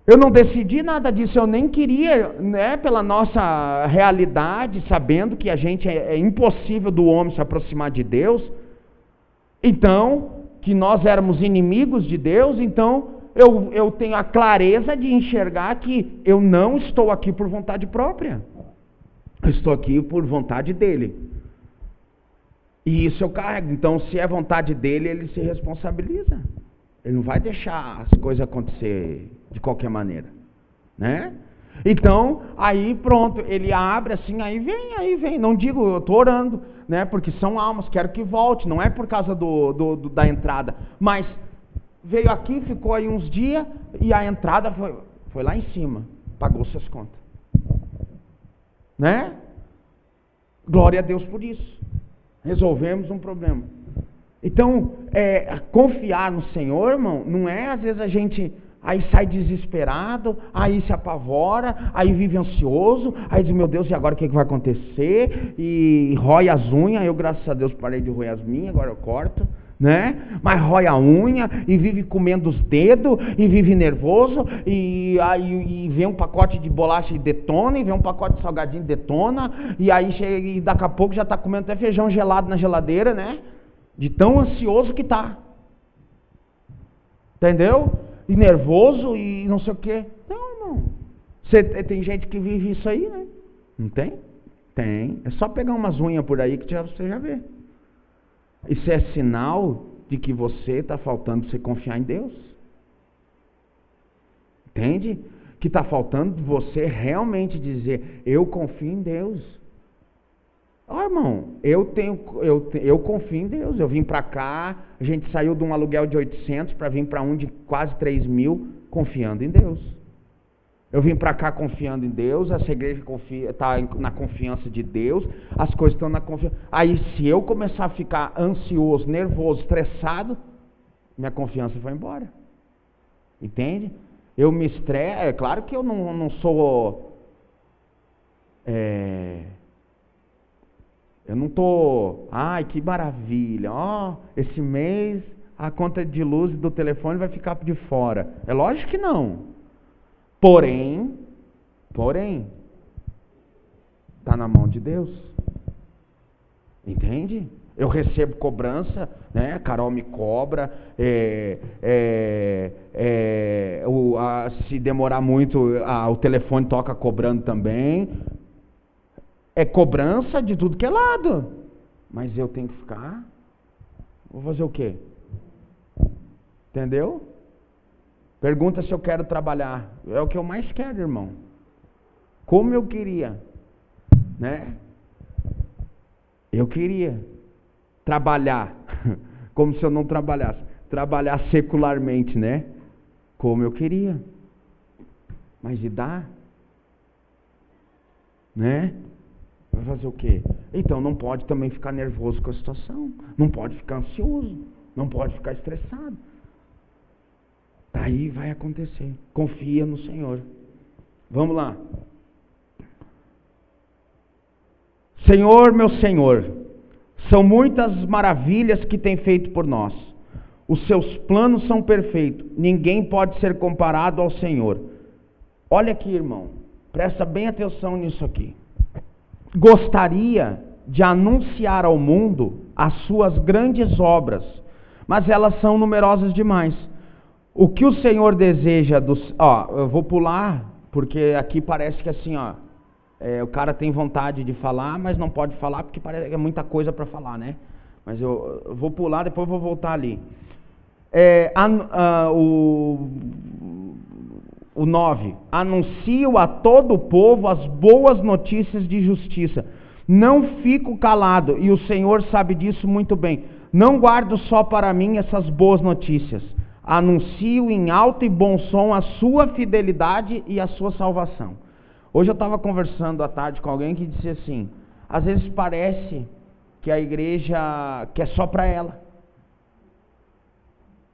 Eu não decidi nada disso, eu nem queria, né, pela nossa realidade, sabendo que a gente é impossível do homem se aproximar de Deus, então, que nós éramos inimigos de Deus, então eu tenho a clareza de enxergar que eu não estou aqui por vontade própria. Eu estou aqui por vontade dele. E isso eu carrego. Então, se é vontade dele, ele se responsabiliza. Ele não vai deixar as coisas acontecer de qualquer maneira, né? Então, aí pronto, ele abre assim, aí vem. Não digo, eu estou orando, né? Porque são almas, quero que volte. Não é por causa da entrada, mas veio aqui, ficou aí uns dias, e a entrada foi lá em cima, pagou suas contas, né? Glória a Deus por isso. Resolvemos um problema. Então, confiar no Senhor, irmão, não é às vezes a gente aí sai desesperado, aí se apavora, aí vive ansioso, aí diz, meu Deus, e agora o que vai acontecer? E rói as unhas. Eu, graças a Deus, parei de roer as minhas, agora eu corto, né? Mas rói a unha, e vive comendo os dedos, e vive nervoso, e vem um pacote de bolacha e detona, e vem um pacote de salgadinho e detona, e aí chega, e daqui a pouco já está comendo até feijão gelado na geladeira, né? De tão ansioso que está. Entendeu? E nervoso e não sei o quê. Não, irmão. Tem gente que vive isso aí, né? Não tem? Tem. É só pegar umas unhas por aí que você já vê. Isso é sinal de que você está faltando você confiar em Deus. Entende? Que está faltando você realmente dizer, eu confio em Deus. Irmão, eu confio em Deus. Eu vim para cá, a gente saiu de um aluguel de 800 para vir para um de quase 3 mil, confiando em Deus. Eu vim para cá confiando em Deus, essa igreja está na confiança de Deus, as coisas estão na confiança. Aí se eu começar a ficar ansioso, nervoso, estressado, minha confiança vai embora. Entende? Eu me estresso, é claro que eu não sou... eu não estou... Ai, que maravilha, esse mês a conta de luz do telefone vai ficar de fora. É lógico que não. Porém, está na mão de Deus. Entende? Eu recebo cobrança, né? A Carol me cobra, se demorar muito, o telefone toca cobrando também. É cobrança de tudo que é lado. Mas eu tenho que ficar. Vou fazer o quê? Entendeu? Pergunta se eu quero trabalhar. É o que eu mais quero, irmão. Como eu queria, né? Eu queria trabalhar, como se eu não trabalhasse. Trabalhar secularmente, né? Como eu queria. Mas de dar, né? Vai fazer o quê? Então não pode também ficar nervoso com a situação. Não pode ficar ansioso. Não pode ficar estressado. Daí vai acontecer. Confia no Senhor. Vamos lá. Senhor, meu Senhor, são muitas maravilhas que tem feito por nós. Os seus planos são perfeitos. Ninguém pode ser comparado ao Senhor. Olha aqui, irmão. Presta bem atenção nisso aqui. Gostaria de anunciar ao mundo as suas grandes obras, mas elas são numerosas demais. O que o Senhor deseja eu vou pular, porque aqui parece que assim, o cara tem vontade de falar, mas não pode falar, porque parece que é muita coisa para falar, né? Mas eu vou pular, depois vou voltar ali. O 9. Anuncio a todo o povo as boas notícias de justiça. Não fico calado, e o Senhor sabe disso muito bem. Não guardo só para mim essas boas notícias. Anuncio em alto e bom som a sua fidelidade e a sua salvação. Hoje eu estava conversando à tarde com alguém que disse assim, às vezes parece que a igreja quer só para ela.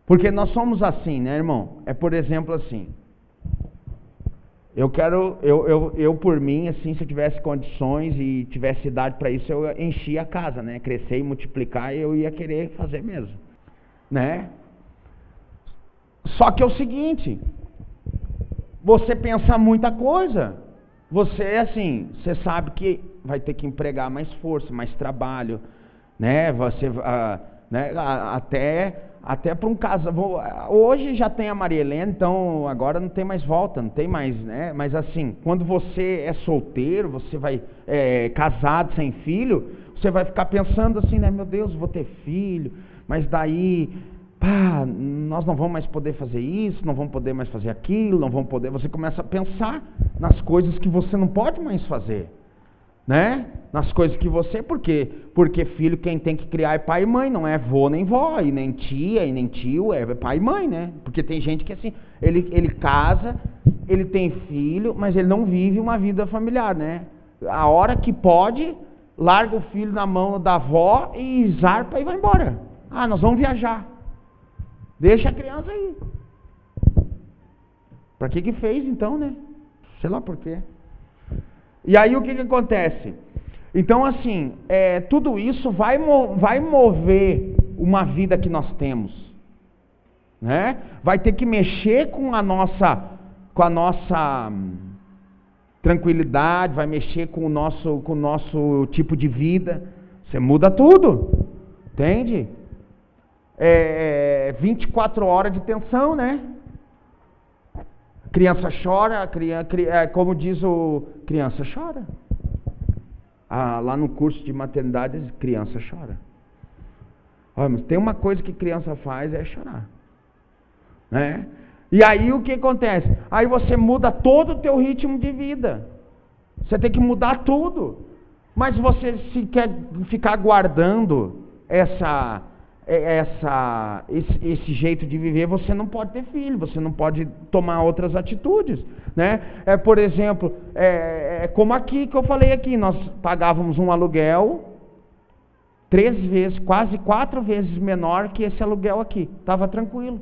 Porque nós somos assim, né, irmão? Por exemplo, assim, eu por mim, assim, se eu tivesse condições e tivesse idade para isso, eu enchia a casa, né? Crescer e multiplicar, eu ia querer fazer mesmo, né? Só que é o seguinte, você pensa muita coisa, você sabe que vai ter que empregar mais força, mais trabalho, né? Até para um caso, hoje já tem a Maria Helena, então agora não tem mais volta, não tem mais, né? Mas assim, quando você é solteiro, você vai casado, sem filho, você vai ficar pensando assim, né? Meu Deus, vou ter filho, mas daí... nós não vamos mais poder fazer isso, não vamos poder mais fazer aquilo, não vamos poder... Você começa a pensar nas coisas que você não pode mais fazer, né? Nas coisas que você... Por quê? Porque filho quem tem que criar é pai e mãe, não é avô nem vó, e nem tia, e nem tio, é pai e mãe, né? Porque tem gente que assim, ele casa, ele tem filho, mas ele não vive uma vida familiar, né? A hora que pode, larga o filho na mão da avó e zarpa e vai embora. Nós vamos viajar. Deixa a criança aí. Para que fez então, né? Sei lá por quê. E aí o que acontece? Então assim, tudo isso vai mover uma vida que nós temos, né? Vai ter que mexer com a nossa tranquilidade, vai mexer com o nosso tipo de vida. Você muda tudo, entende? 24 horas de tensão, né? Criança chora, como diz criança chora. Lá no curso de maternidade, criança chora. Olha, mas tem uma coisa que criança faz, é chorar. Né? E aí o que acontece? Aí você muda todo o teu ritmo de vida. Você tem que mudar tudo. Mas você, se quer ficar guardando esse jeito de viver, você não pode ter filho, você não pode tomar outras atitudes, né? Por exemplo, como aqui que eu falei aqui, nós pagávamos um aluguel 3 vezes, quase 4 vezes menor que esse aluguel aqui, estava tranquilo.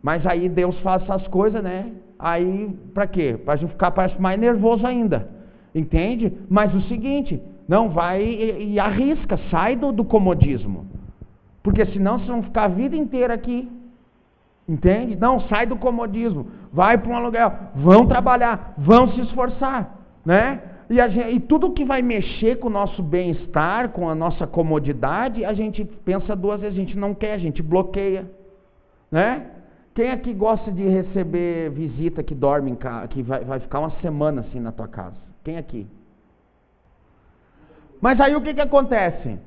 Mas aí Deus faz essas coisas, né? Aí, para quê? Para a gente ficar mais nervoso ainda, entende? Mas o seguinte, não vai e arrisca, sai do comodismo. Porque senão vocês vão ficar a vida inteira aqui. Entende? Não, sai do comodismo. Vai para um aluguel. Vão trabalhar. Vão se esforçar. Né? E tudo que vai mexer com o nosso bem-estar, com a nossa comodidade, a gente pensa 2 vezes. A gente não quer, a gente bloqueia. Né? Quem aqui gosta de receber visita que dorme em casa, que vai ficar uma semana assim na tua casa? Quem aqui? Mas aí o que acontece?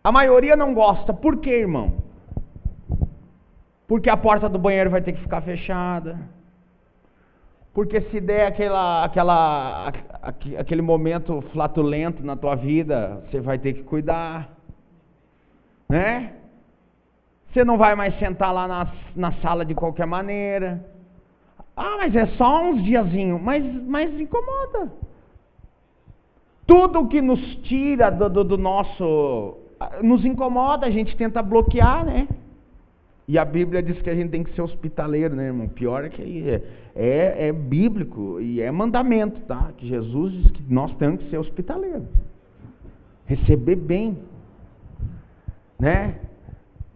A maioria não gosta. Por quê, irmão? Porque a porta do banheiro vai ter que ficar fechada. Porque se der aquele momento flatulento na tua vida, você vai ter que cuidar. Né? Você não vai mais sentar lá na sala de qualquer maneira. Mas é só uns diazinhos. Mas incomoda. Tudo que nos tira do nosso... nos incomoda, a gente tenta bloquear, né? E a Bíblia diz que a gente tem que ser hospitaleiro, né, irmão? Pior é que é bíblico e é mandamento, tá? Que Jesus diz que nós temos que ser hospitaleiros. Receber bem, né?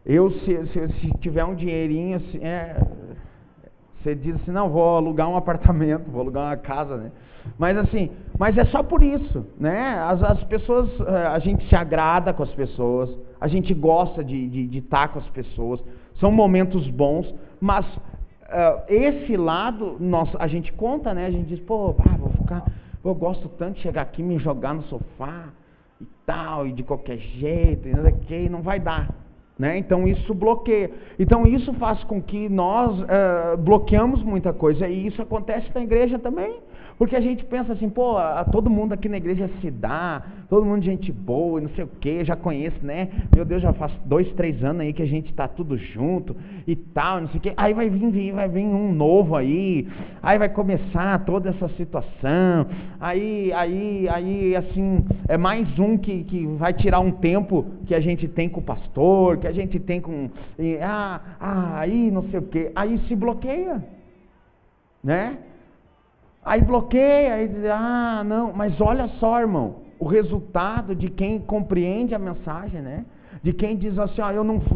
Se tiver um dinheirinho, assim, você diz assim, não, vou alugar um apartamento, vou alugar uma casa, né? Mas é só por isso, né? As pessoas, a gente se agrada com as pessoas, a gente gosta de estar com as pessoas, são momentos bons, mas esse lado, a gente conta, né? A gente diz, eu gosto tanto de chegar aqui, me jogar no sofá e tal, e de qualquer jeito, e não vai dar. Né? Então isso bloqueia. Então isso faz com que nós bloqueamos muita coisa. E isso acontece na igreja também. Porque a gente pensa assim, todo mundo aqui na igreja se dá, todo mundo gente boa e não sei o que, já conheço, né? Meu Deus, já faz 2, 3 anos aí que a gente está tudo junto e tal, não sei o que. Aí vai vir um novo aí vai começar toda essa situação. Aí assim, é mais um que vai tirar um tempo que a gente tem com o pastor, que a gente tem com... aí não sei o que. Aí se bloqueia, né? Aí bloqueia, aí diz, não, mas olha só, irmão, o resultado de quem compreende a mensagem, né? De quem diz assim,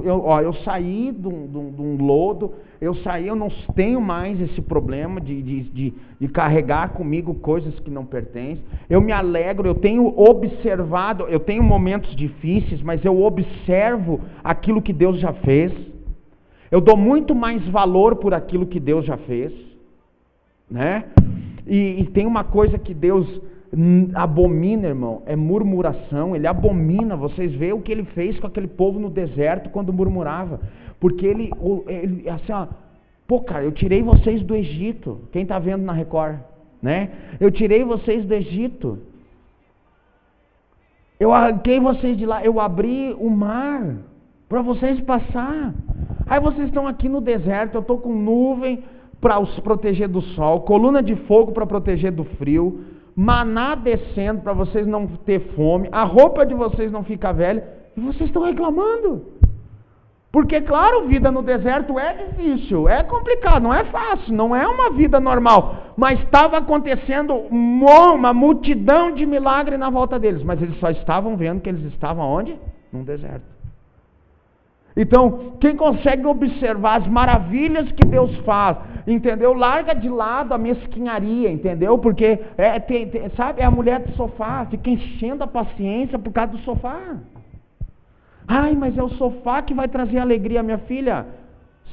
eu saí de um lodo, eu não tenho mais esse problema de carregar comigo coisas que não pertencem, eu me alegro, eu tenho observado, eu tenho momentos difíceis, mas eu observo aquilo que Deus já fez, eu dou muito mais valor por aquilo que Deus já fez, né? E tem uma coisa que Deus abomina, irmão, é murmuração. Ele abomina. Vocês veem o que ele fez com aquele povo no deserto quando murmurava, porque ele assim, cara, eu tirei vocês do Egito. Quem está vendo na Record, né? Eu tirei vocês do Egito, eu arranquei vocês de lá, eu abri o mar para vocês passar. Aí vocês estão aqui no deserto, eu estou com nuvem para os proteger do sol, coluna de fogo para proteger do frio, maná descendo para vocês não ter fome, a roupa de vocês não ficar velha, e vocês estão reclamando. Porque, claro, vida no deserto é difícil, é complicado, não é fácil, não é uma vida normal, mas estava acontecendo uma multidão de milagres na volta deles, mas eles só estavam vendo que eles estavam onde? Num deserto. Então, quem consegue observar as maravilhas que Deus faz, entendeu? Larga de lado a mesquinharia, entendeu? Porque, sabe, é a mulher do sofá, fica enchendo a paciência por causa do sofá. Ai, mas é o sofá que vai trazer alegria, minha filha.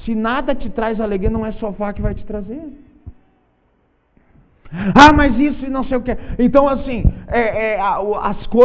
Se nada te traz alegria, não é sofá que vai te trazer. Ah, mas isso e não sei o que. Então, assim,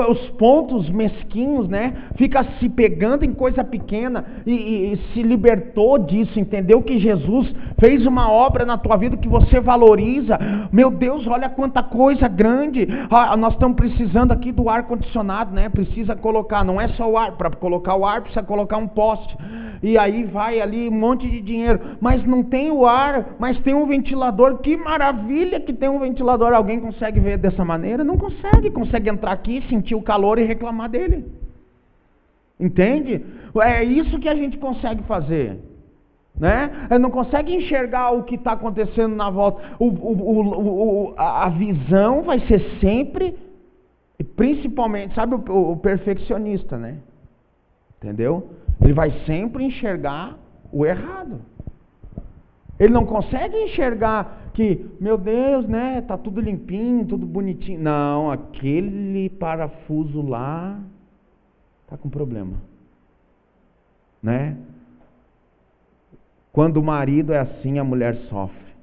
os pontos mesquinhos, né? Fica se pegando em coisa pequena e se libertou disso, entendeu? Que Jesus fez uma obra na tua vida que você valoriza. Meu Deus, olha quanta coisa grande. Ah, nós estamos precisando aqui do ar-condicionado, né? Precisa colocar, não é só o ar, para colocar o ar precisa colocar um poste. E aí vai ali um monte de dinheiro. Mas não tem o ar, mas tem um ventilador. Que maravilha que tem um ventilador. Alguém consegue ver dessa maneira? Não consegue. Consegue entrar aqui, sentir o calor e reclamar dele. Entende? É isso que a gente consegue fazer, né? Não consegue enxergar o que está acontecendo na volta. A visão vai ser sempre, principalmente, sabe, o perfeccionista, né? Entendeu? Ele vai sempre enxergar o errado. Ele não consegue enxergar que, meu Deus, né, tá tudo limpinho, tudo bonitinho. Não, aquele parafuso lá tá com problema, né? Quando o marido é assim, a mulher sofre.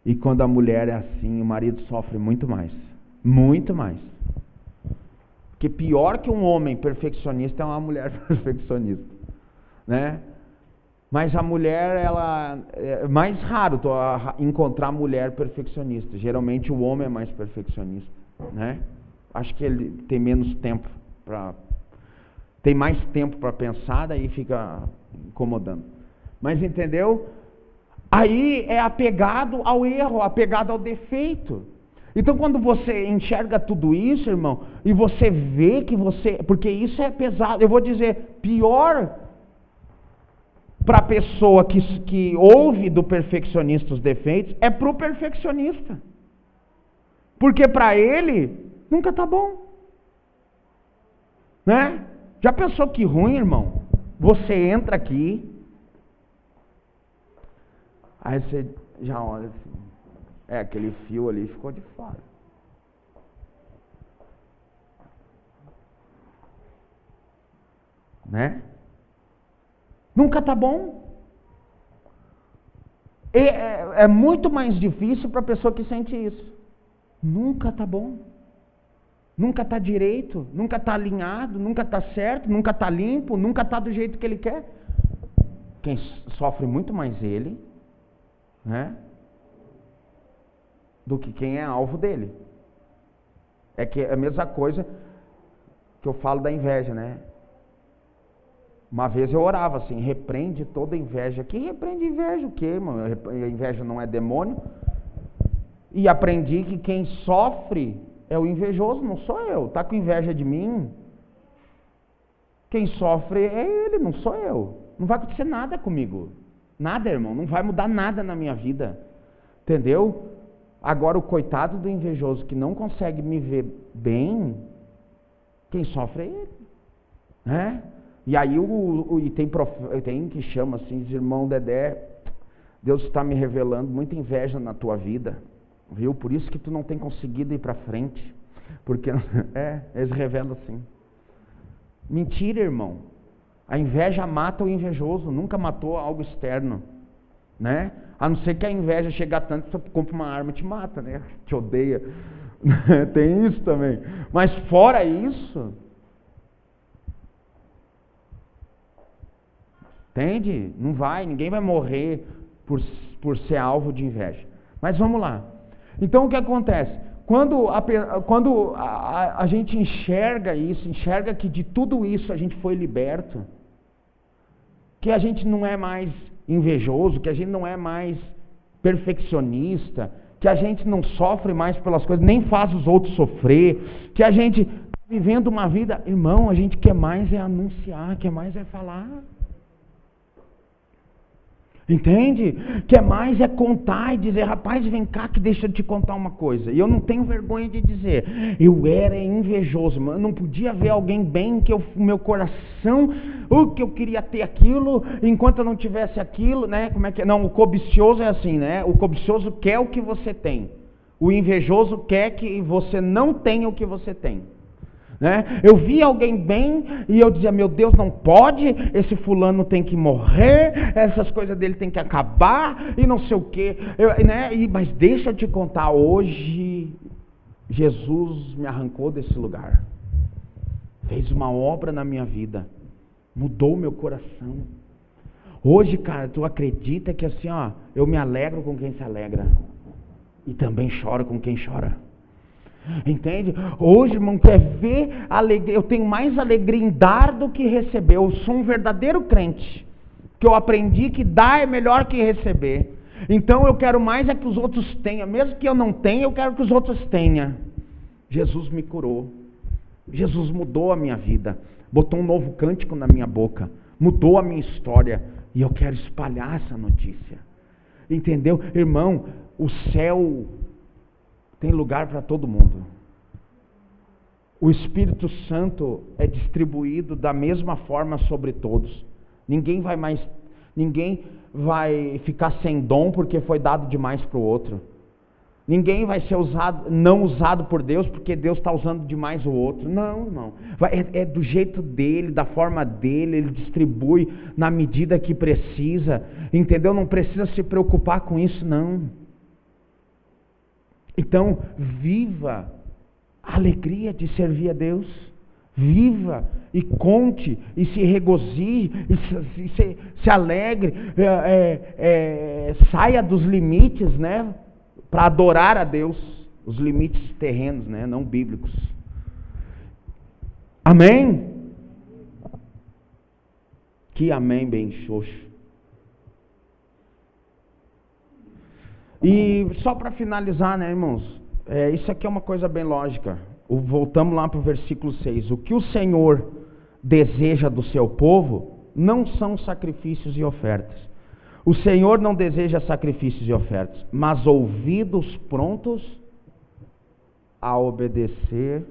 E quando a mulher é assim, o marido sofre muito mais. Muito mais. Porque pior que um homem perfeccionista é uma mulher perfeccionista, né? Mas a mulher, ela é mais raro encontrar mulher perfeccionista. Geralmente o homem é mais perfeccionista, né? Acho que ele tem menos tempo tem mais tempo para pensar, daí fica incomodando. Mas entendeu? Aí é apegado ao erro, apegado ao defeito. Então quando você enxerga tudo isso, irmão, e você vê que porque isso é pesado, eu vou dizer, pior para a pessoa que ouve do perfeccionista os defeitos, é para o perfeccionista. Porque para ele, nunca está bom. Né? Já pensou que ruim, irmão? Você entra aqui, aí você já olha assim, aquele fio ali ficou de fora. Né? Nunca está bom. É muito mais difícil para a pessoa que sente isso. Nunca está bom. Nunca está direito, nunca está alinhado, nunca está certo, nunca está limpo, nunca está do jeito que ele quer. Quem sofre muito mais ele, né, do que quem é alvo dele. É que é a mesma coisa que eu falo da inveja, né? Uma vez eu orava assim, repreende toda inveja. Que repreende inveja? O quê, irmão? A inveja não é demônio? E aprendi que quem sofre é o invejoso, não sou eu. Está com inveja de mim? Quem sofre é ele, não sou eu. Não vai acontecer nada comigo. Nada, irmão. Não vai mudar nada na minha vida. Entendeu? Agora o coitado do invejoso que não consegue me ver bem, quem sofre é ele. Né? E aí tem que chama assim, diz, irmão Dedé, Deus está me revelando muita inveja na tua vida. Viu? Por isso que tu não tem conseguido ir para frente. Porque eles revelam assim. Mentira, irmão. A inveja mata o invejoso, nunca matou algo externo, né? A não ser que a inveja chegue a tanto que você compra uma arma e te mata, né? Te odeia. Tem isso também. Mas fora isso, entende? Não vai, ninguém vai morrer por ser alvo de inveja. Mas vamos lá. Então o que acontece? Quando a gente enxerga isso, enxerga que de tudo isso a gente foi liberto, que a gente não é mais invejoso, que a gente não é mais perfeccionista, que a gente não sofre mais pelas coisas, nem faz os outros sofrer, que a gente está vivendo uma vida, irmão, a gente quer mais é anunciar, quer mais é falar. Entende? Quer mais é contar e dizer, rapaz, vem cá que deixa eu te contar uma coisa. E eu não tenho vergonha de dizer, eu era invejoso, mano, não podia ver alguém bem, que meu coração, que eu queria ter aquilo, enquanto eu não tivesse aquilo, né? Como é que é? Não, o cobicioso é assim, né? O cobicioso quer o que você tem. O invejoso quer que você não tenha o que você tem. né? Eu via alguém bem e eu dizia, meu Deus, não pode, esse fulano tem que morrer, essas coisas dele tem que acabar e não sei o quê, né? Mas deixa eu te contar, hoje Jesus me arrancou desse lugar, fez uma obra na minha vida, mudou meu coração. Hoje, cara, tu acredita que assim, ó, eu me alegro com quem se alegra e também choro com quem chora. Entende? Hoje, irmão, quer ver alegria? Eu tenho mais alegria em dar do que receber. Eu sou um verdadeiro crente, que eu aprendi que dar é melhor que receber. Então eu quero mais é que os outros tenham, mesmo que eu não tenha, eu quero que os outros tenham. Jesus me curou, Jesus mudou a minha vida, botou um novo cântico na minha boca, mudou a minha história, e eu quero espalhar essa notícia. Entendeu? Irmão, o céu tem lugar para todo mundo. O Espírito Santo é distribuído da mesma forma sobre todos. Ninguém vai ficar sem dom porque foi dado demais para o outro. Ninguém vai ser não usado por Deus porque Deus está usando demais o outro. Não, irmão. É do jeito dele, da forma dele, ele distribui na medida que precisa. Entendeu? Não precisa se preocupar com isso, não. Então, viva a alegria de servir a Deus. Viva e conte e se regozije e se alegre. Saia dos limites, né? Para adorar a Deus. Os limites terrenos, né? Não bíblicos. Amém? Que amém bem xoxo. E só para finalizar, né, irmãos? Isso aqui é uma coisa bem lógica. Voltamos lá para o versículo 6. O que o Senhor deseja do seu povo não são sacrifícios e ofertas. O Senhor não deseja sacrifícios e ofertas, mas ouvidos prontos a obedecer.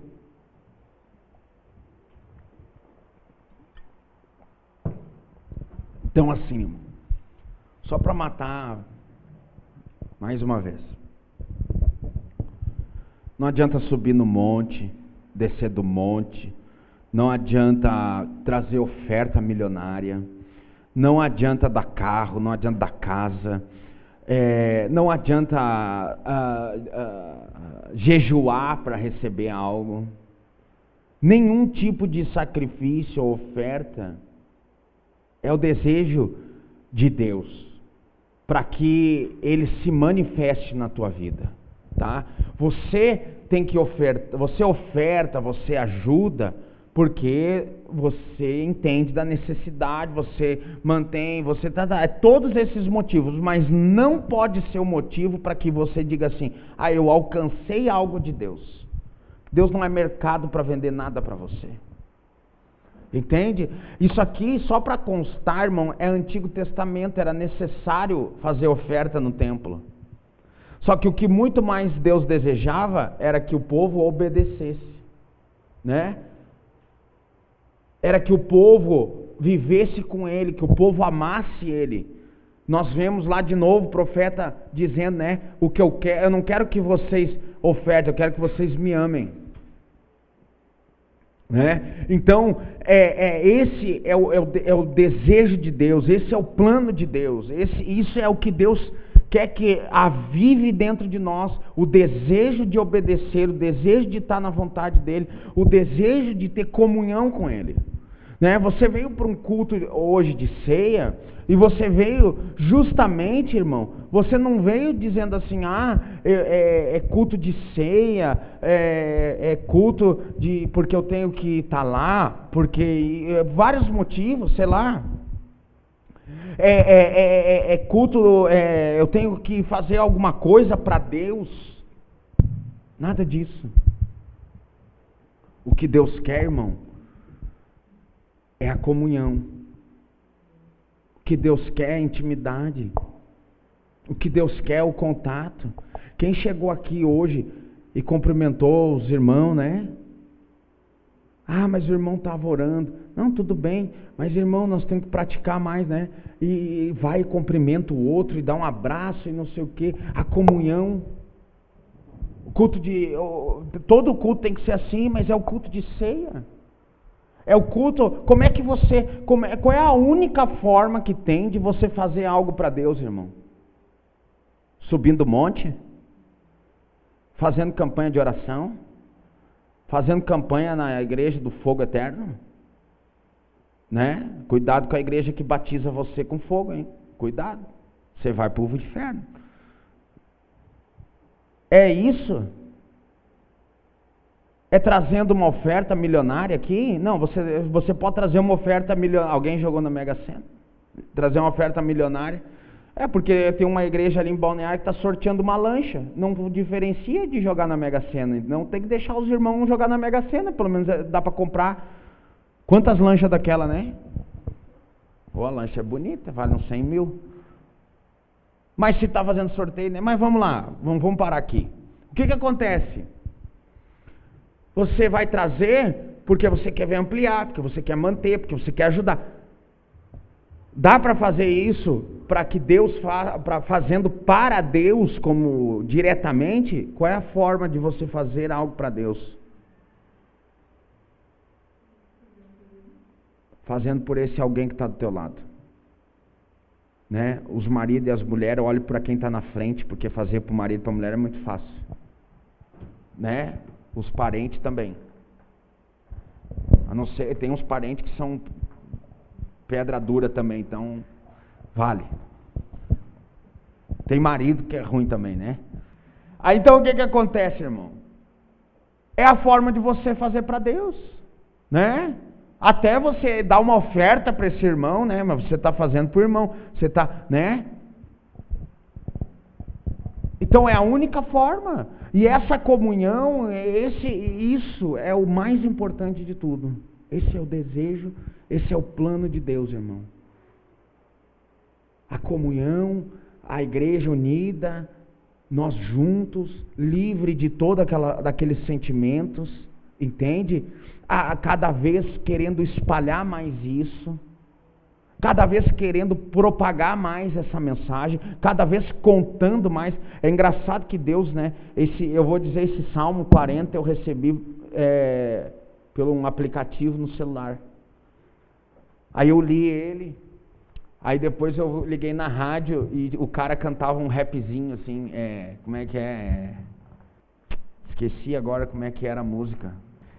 Então assim, irmão, só para matar mais uma vez. Não adianta subir no monte, descer do monte, não adianta trazer oferta milionária, não adianta dar carro, não adianta dar casa, não adianta jejuar para receber algo. Nenhum tipo de sacrifício ou oferta é o desejo de Deus para que Ele se manifeste na tua vida, tá? Você tem que ofertar, você ajuda, porque você entende da necessidade, você mantém, todos esses motivos, mas não pode ser o motivo para que você diga assim, eu alcancei algo de Deus. Deus não é mercado para vender nada para você. Entende? Isso aqui, só para constar, irmão, é Antigo Testamento, era necessário fazer oferta no templo. Só que o que muito mais Deus desejava era que o povo obedecesse, né? Era que o povo vivesse com Ele, que o povo amasse Ele. Nós vemos lá de novo o profeta dizendo, né? O que eu quero, eu não quero que vocês ofertem, eu quero que vocês me amem. Né? Então, esse é o desejo de Deus, esse é o plano de Deus, isso é o que Deus quer que avive dentro de nós, o desejo de obedecer, o desejo de estar na vontade dEle, o desejo de ter comunhão com Ele. Né? Você veio para um culto hoje de ceia, e você veio justamente, irmão, você não veio dizendo assim, é culto de ceia, é culto porque eu tenho que estar lá, porque vários motivos, sei lá, culto, eu tenho que fazer alguma coisa para Deus, nada disso. O que Deus quer, irmão, é a comunhão. O que Deus quer é a intimidade. O que Deus quer é o contato. Quem chegou aqui hoje e cumprimentou os irmãos, né? Mas o irmão estava orando. Não, tudo bem, mas irmão, nós temos que praticar mais, né? E vai e cumprimenta o outro e dá um abraço e não sei o quê. A comunhão. Todo culto tem que ser assim, mas é o culto de ceia. É o culto, qual é a única forma que tem de você fazer algo para Deus, irmão? Subindo o monte? Fazendo campanha de oração? Fazendo campanha na igreja do fogo eterno? Né? Cuidado com a igreja que batiza você com fogo, hein? Cuidado, você vai para o inferno. É isso? É trazendo uma oferta milionária aqui? Não, você pode trazer uma oferta milionária. Alguém jogou na Mega Sena? Trazer uma oferta milionária? É porque tem uma igreja ali em Balneário que está sorteando uma lancha. Não diferencia de jogar na Mega Sena. Não tem que deixar os irmãos jogar na Mega Sena. Pelo menos dá para comprar. Quantas lanchas daquela, né? A lancha é bonita, vale uns 100 mil. Mas se está fazendo sorteio, né? Mas vamos lá, vamos parar aqui. O que acontece? Você vai trazer porque você quer ver ampliar, porque você quer manter, porque você quer ajudar. Dá para fazer isso para que Deus fazendo para Deus como diretamente? Qual é a forma de você fazer algo para Deus? Fazendo por esse alguém que está do teu lado. Né? Os maridos e as mulheres olham para quem está na frente, porque fazer para o marido e para a mulher é muito fácil. Né? Os parentes também. A não ser, tem uns parentes que são pedra dura também, então vale. Tem marido que é ruim também, né? Aí então o que acontece, irmão? É a forma de você fazer para Deus, né? Até você dar uma oferta para esse irmão, né? Mas você está fazendo para o irmão, você está, né? Então é a única forma. E essa comunhão, isso é o mais importante de tudo. Esse é o desejo, esse é o plano de Deus, irmão. A comunhão, a igreja unida, nós juntos, livre de daqueles sentimentos, entende? Cada vez querendo espalhar mais isso, cada vez querendo propagar mais essa mensagem, cada vez contando mais. É engraçado que Deus, né? Eu vou dizer, esse Salmo 40 eu recebi pelo um aplicativo no celular. Aí eu li ele, aí depois eu liguei na rádio e o cara cantava um rapzinho assim, como é que é? Esqueci agora como é que era a música.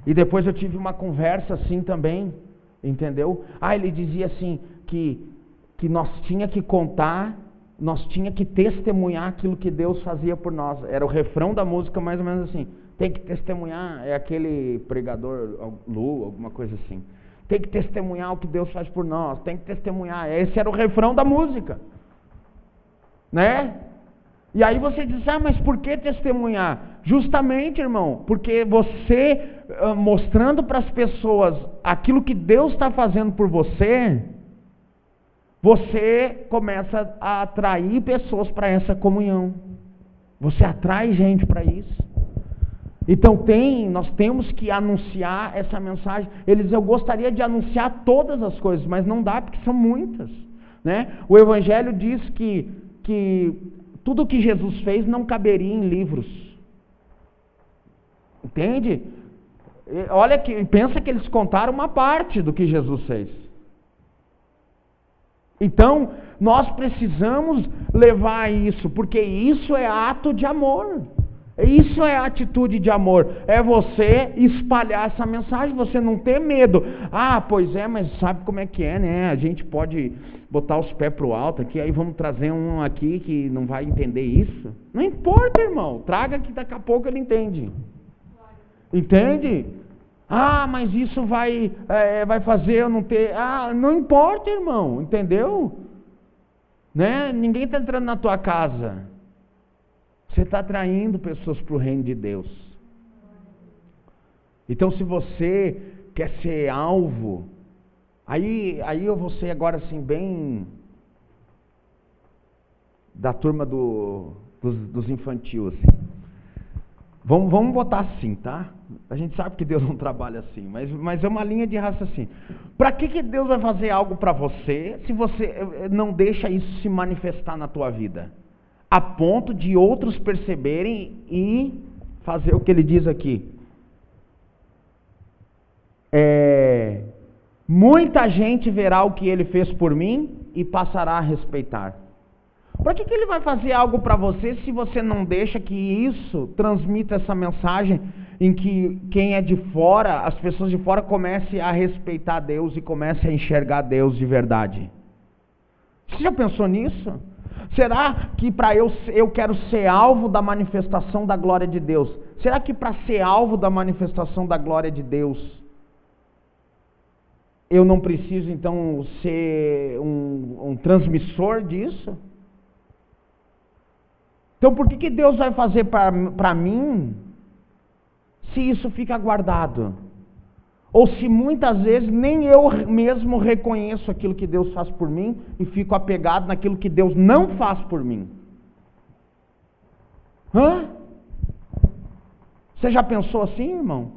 E depois eu tive uma conversa assim também, entendeu? Ele dizia assim, que nós tinha que contar, nós tinha que testemunhar aquilo que Deus fazia por nós. Era o refrão da música mais ou menos assim, tem que testemunhar, é aquele pregador, Lu, alguma coisa assim. Tem que testemunhar o que Deus faz por nós, tem que testemunhar, esse era o refrão da música, né? E aí você diz, mas por que testemunhar? Justamente, irmão, porque você mostrando para as pessoas aquilo que Deus está fazendo por você, você começa a atrair pessoas para essa comunhão. Você atrai gente para isso. Então nós temos que anunciar essa mensagem. Eu gostaria de anunciar todas as coisas, mas não dá porque são muitas, né? O Evangelho diz que tudo que Jesus fez não caberia em livros. Entende? Olha pensa que eles contaram uma parte do que Jesus fez. Então, nós precisamos levar isso, porque isso é ato de amor. Isso é atitude de amor. É você espalhar essa mensagem, você não ter medo. Pois é, mas sabe como é que é, né? A gente pode botar os pés pro alto aqui, aí vamos trazer um aqui que não vai entender isso. Não importa, irmão. Traga que daqui a pouco ele entende. Entende? Mas isso vai fazer eu não ter... não importa, irmão. Entendeu? Né? Ninguém está entrando na tua casa. Você está atraindo pessoas para o reino de Deus. Então, se você quer ser alvo, aí eu vou ser agora assim, bem da turma dos infantil, assim. Vamos botar assim, tá? A gente sabe que Deus não trabalha assim, mas é uma linha de raciocínio. Para que Deus vai fazer algo para você, se você não deixa isso se manifestar na tua vida? A ponto de outros perceberem e fazer o que ele diz aqui. Muita gente verá o que ele fez por mim e passará a respeitar. Para que ele vai fazer algo para você se você não deixa que isso transmita essa mensagem em que quem é de fora, as pessoas de fora comecem a respeitar Deus e comecem a enxergar Deus de verdade? Você já pensou nisso? Será que para eu quero ser alvo da manifestação da glória de Deus? Será que para ser alvo da manifestação da glória de Deus, eu não preciso então ser um transmissor disso? Então por que Deus vai fazer para mim se isso fica guardado? Ou se muitas vezes nem eu mesmo reconheço aquilo que Deus faz por mim e fico apegado naquilo que Deus não faz por mim? Você já pensou assim, irmão?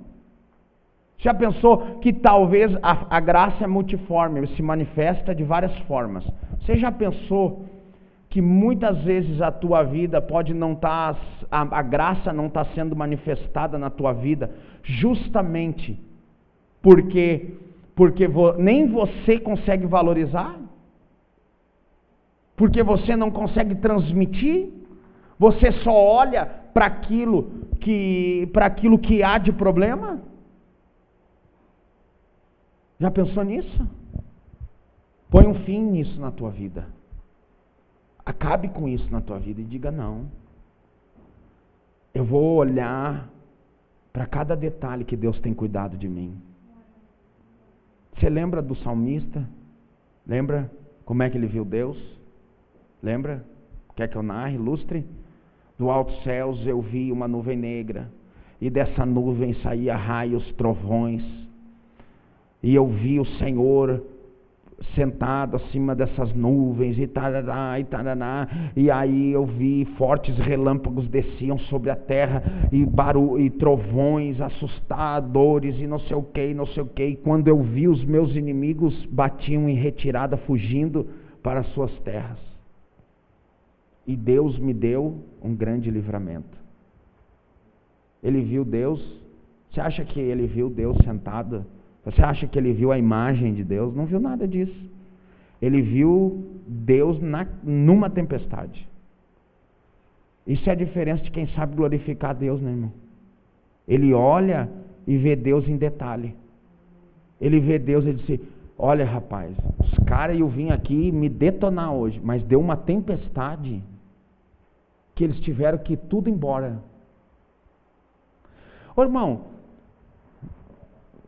Já pensou que talvez a graça é multiforme, se manifesta de várias formas? Você já pensou que muitas vezes a tua vida pode não estar, a graça não está sendo manifestada na tua vida, justamente porque nem você consegue valorizar? Porque você não consegue transmitir? Você só olha para aquilo que há de problema? Já pensou nisso? Põe um fim nisso na tua vida. Acabe com isso na tua vida e diga: não. Eu vou olhar para cada detalhe que Deus tem cuidado de mim. Você lembra do salmista? Lembra como é que ele viu Deus? Lembra? Quer que eu narre? Ilustre? Do altos céus eu vi uma nuvem negra, e dessa nuvem saía raios, trovões, e eu vi o Senhor sentado acima dessas nuvens, e tarará, e tarará, e aí eu vi fortes relâmpagos desciam sobre a terra, e trovões assustadores, e não sei o que, e quando eu vi, os meus inimigos batiam em retirada, fugindo para as suas terras, e Deus me deu um grande livramento. Ele viu Deus? Você acha que ele viu Deus sentado? Você acha que ele viu a imagem de Deus? Não viu nada disso. Ele viu Deus numa tempestade. Isso é a diferença de quem sabe glorificar Deus, né, irmão? Ele olha e vê Deus em detalhe. Ele vê Deus e diz: olha, rapaz, os caras iam vir aqui me detonar hoje, mas deu uma tempestade que eles tiveram que ir tudo embora. Ô, irmão,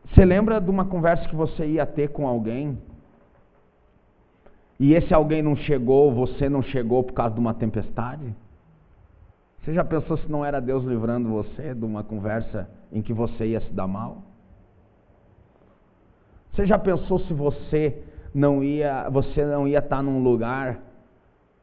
você lembra de uma conversa que você ia ter com alguém, e esse alguém não chegou, você não chegou por causa de uma tempestade? Você já pensou se não era Deus livrando você de uma conversa em que você ia se dar mal? Você já pensou se você não ia estar num lugar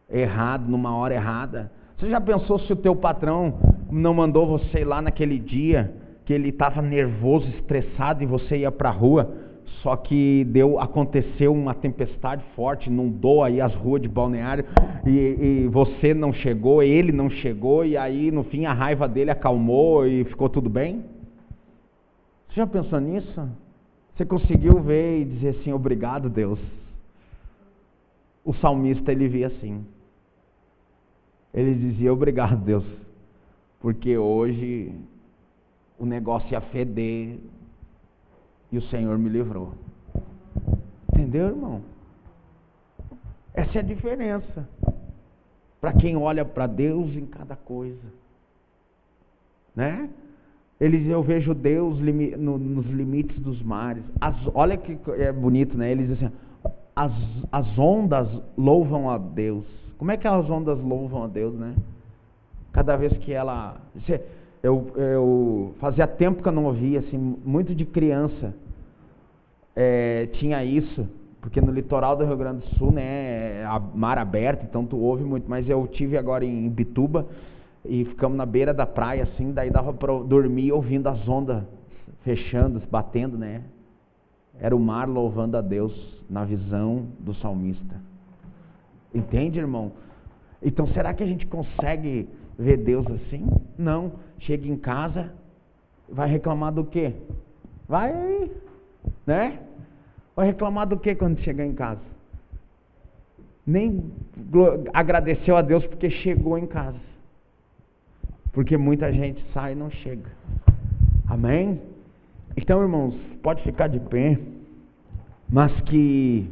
errado, numa hora errada? Você já pensou se o teu patrão não mandou você ir lá naquele dia que ele estava nervoso, estressado, e você ia para a rua, só que aconteceu uma tempestade forte, inundou aí as ruas de Balneário, e você não chegou, ele não chegou, e aí no fim a raiva dele acalmou e ficou tudo bem? Você já pensou nisso? Você conseguiu ver e dizer assim: obrigado, Deus? O salmista, ele via assim. Ele dizia: obrigado, Deus, porque hoje o negócio ia feder e o Senhor me livrou. Entendeu, irmão? Essa é a diferença para quem olha para Deus em cada coisa, né? Ele diz: eu vejo Deus nos limites dos mares. Olha que é bonito, né? Ele diz assim: as ondas louvam a Deus. Como é que as ondas louvam a Deus, né? Cada vez que ela... Eu fazia tempo que eu não ouvia, assim, muito de criança, tinha isso, porque no litoral do Rio Grande do Sul, né, mar aberto, então tu ouve muito, mas eu tive agora em Bituba, e ficamos na beira da praia, assim, daí dava para dormir ouvindo as ondas fechando, batendo, né? Era o mar louvando a Deus na visão do salmista. Entende, irmão? Então, será que a gente consegue ver Deus assim? Não. Chega em casa, vai reclamar do quê? Vai, né? Vai reclamar do quê quando chegar em casa? Nem agradeceu a Deus porque chegou em casa. Porque muita gente sai e não chega. Amém? Então, irmãos, pode ficar de pé, mas que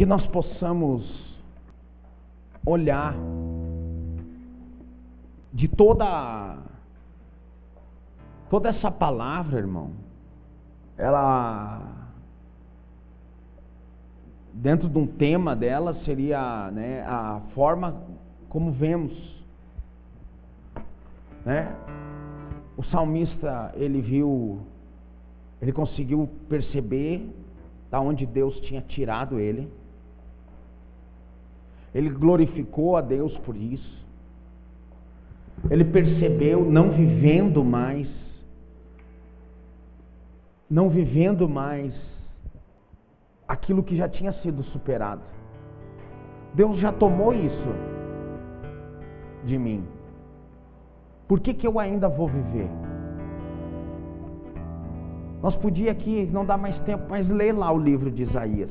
nós possamos olhar de toda essa palavra, irmão, ela, dentro de um tema dela, seria, né, a forma como vemos, né? O salmista, ele conseguiu perceber da onde Deus tinha tirado ele. Ele glorificou a Deus por isso. Ele percebeu, não vivendo mais aquilo que já tinha sido superado. Deus já tomou isso de mim. Por que eu ainda vou viver? Nós podíamos aqui, não dá mais tempo, mas ler lá o livro de Isaías,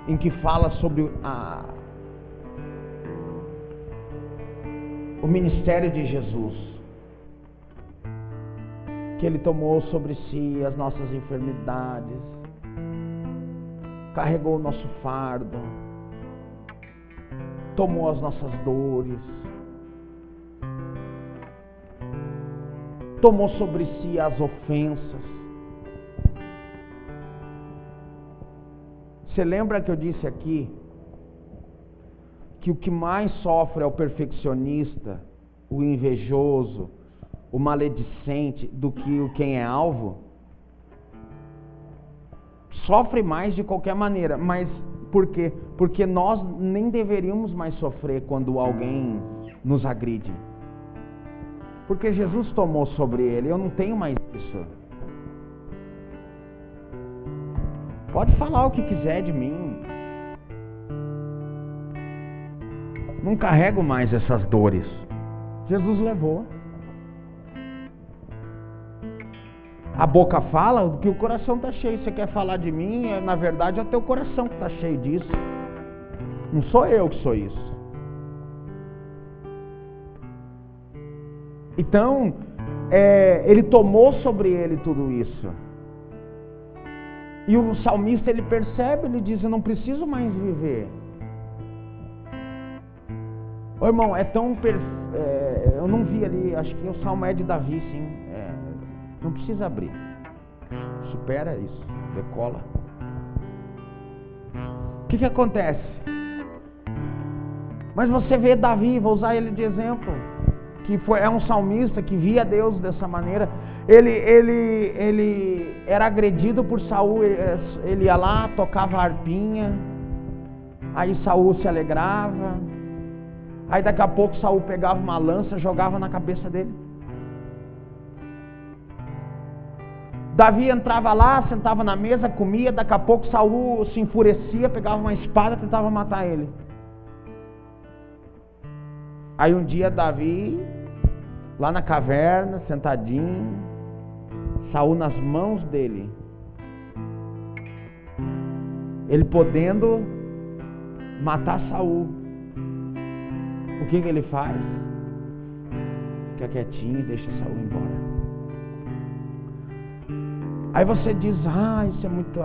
em que fala sobre o ministério de Jesus, que Ele tomou sobre si as nossas enfermidades, carregou o nosso fardo, tomou as nossas dores, tomou sobre si as ofensas. Você lembra que eu disse aqui que o que mais sofre é o perfeccionista, o invejoso, o maledicente, do que quem é alvo? Sofre mais de qualquer maneira, mas por quê? Porque nós nem deveríamos mais sofrer quando alguém nos agride. Porque Jesus tomou sobre ele, eu não tenho mais isso. Pode falar o que quiser de mim. Não carrego mais essas dores. Jesus levou. A boca fala que o coração está cheio. Você quer falar de mim? Na verdade é o teu coração que está cheio disso. Não sou eu que sou isso. Então, ele tomou sobre ele tudo isso. E o salmista, ele percebe, ele diz, eu não preciso mais viver. Ô irmão, é tão eu não vi ali, acho que o salmo é de Davi, sim. Não precisa abrir. Supera isso, decola. O que acontece? Mas você vê Davi, vou usar ele de exemplo, que é um salmista que via Deus dessa maneira. Ele era agredido por Saul, ele ia lá, tocava a harpinha, aí Saul se alegrava, aí daqui a pouco Saul pegava uma lança, jogava na cabeça dele. Davi entrava lá, sentava na mesa, comia, daqui a pouco Saul se enfurecia, pegava uma espada, tentava matar ele. Aí um dia Davi, lá na caverna, sentadinho, Saul nas mãos dele, ele podendo matar Saul, o que ele faz? Fica quietinho e deixa Saul embora. Aí você diz, isso é muito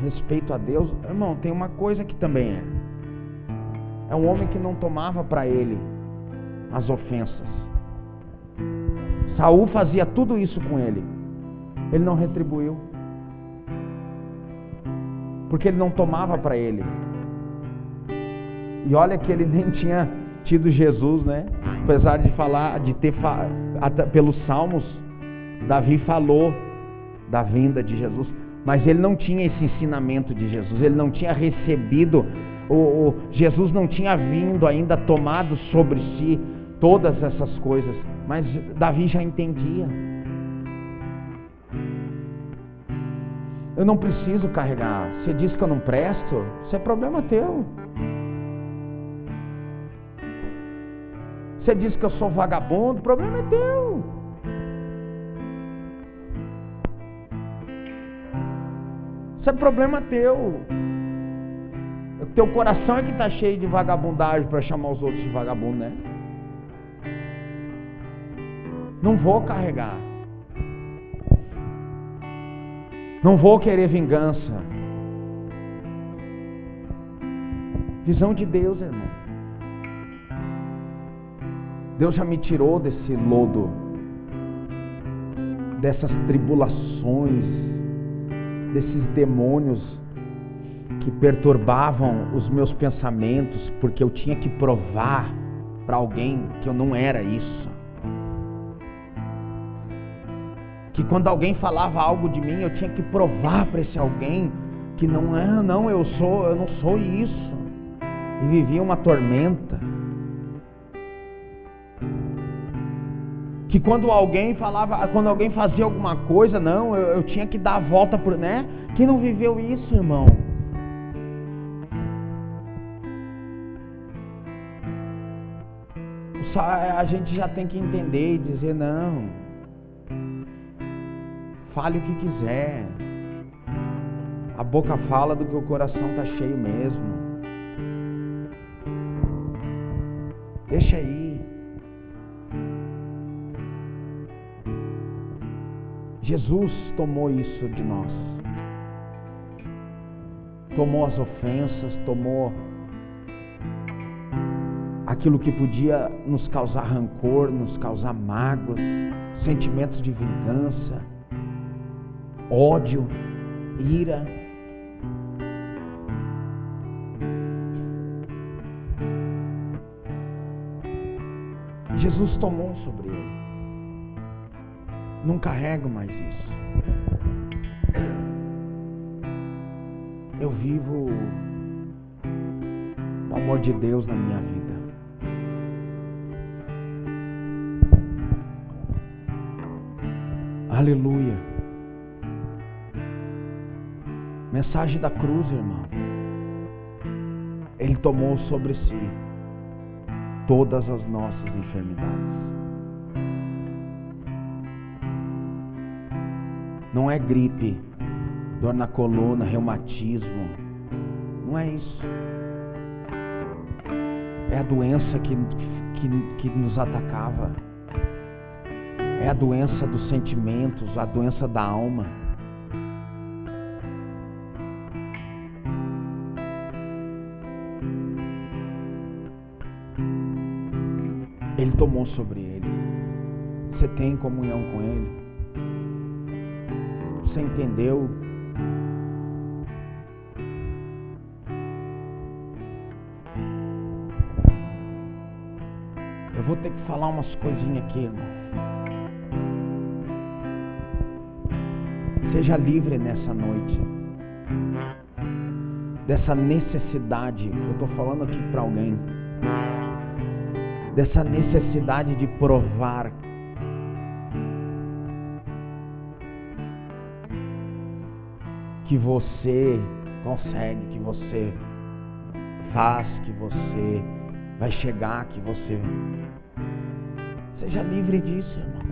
respeito a Deus. Irmão, tem uma coisa que também é um homem que não tomava para ele as ofensas. Saul fazia tudo isso com ele, ele não retribuiu, porque ele não tomava para ele. E olha que ele nem tinha tido Jesus, né? Apesar de falar, pelos salmos, Davi falou da vinda de Jesus, mas ele não tinha esse ensinamento de Jesus, ele não tinha recebido, Jesus não tinha vindo ainda tomado sobre si todas essas coisas, mas Davi já entendia. Eu não preciso carregar. Você diz que eu não presto, isso é problema teu. Você diz que eu sou vagabundo, o problema é teu. Isso é problema teu. O teu coração é que está cheio de vagabundagem para chamar os outros de vagabundo, né? Não vou carregar. Não vou querer vingança. Visão de Deus, irmão. Deus já me tirou desse lodo, dessas tribulações, desses demônios que perturbavam os meus pensamentos, porque eu tinha que provar para alguém que eu não era isso. Que quando alguém falava algo de mim, eu tinha que provar para esse alguém que eu não sou isso. E vivia uma tormenta. Que quando alguém fazia alguma coisa, eu tinha que dar a volta por, né? Quem não viveu isso, irmão? A gente já tem que entender e dizer não. Fale o que quiser. A boca fala do que o coração está cheio mesmo. Deixa aí. Jesus tomou isso de nós. Tomou as ofensas, tomou aquilo que podia nos causar rancor, nos causar mágoas, sentimentos de vingança, ódio, ira. Jesus tomou sobre ele. Não carrego mais isso. Eu vivo o amor de Deus na minha vida. Aleluia. Mensagem da cruz, irmão. Ele tomou sobre si todas as nossas enfermidades. Não é gripe, dor na coluna, reumatismo. Não é isso. É a doença que nos atacava. É a doença dos sentimentos, a doença da alma. Ele tomou sobre ele. Você tem comunhão com ele? Você entendeu? Eu vou ter que falar umas coisinhas aqui, irmão. Seja livre nessa noite dessa necessidade. Eu estou falando aqui para alguém. Dessa necessidade de provar que você consegue, que você faz, que você vai chegar, que você... Seja livre disso, irmão.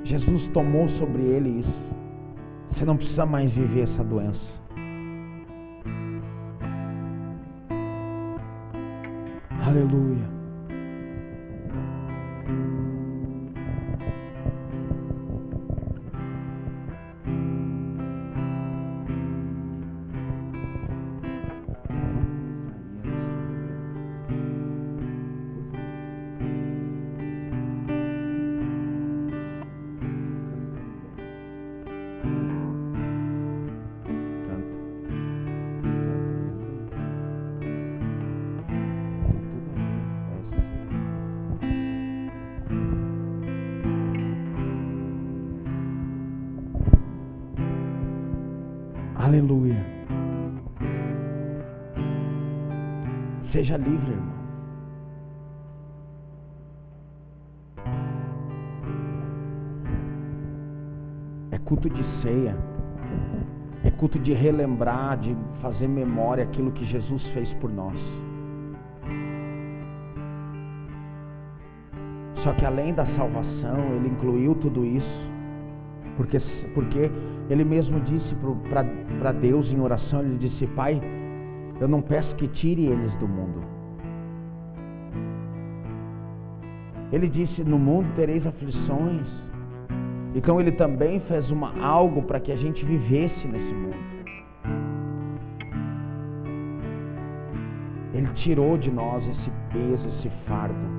Jesus tomou sobre ele isso. Você não precisa mais viver essa doença. Aleluia. Aleluia. Seja livre, irmão. É culto de ceia. É culto de relembrar, de fazer memória aquilo que Jesus fez por nós. Só que além da salvação, Ele incluiu tudo isso, porque Ele mesmo disse para Deus em oração, Ele disse: Pai, eu não peço que tire eles do mundo. Ele disse: no mundo tereis aflições. Então Ele também fez algo para que a gente vivesse nesse mundo. Ele tirou de nós esse peso, esse fardo.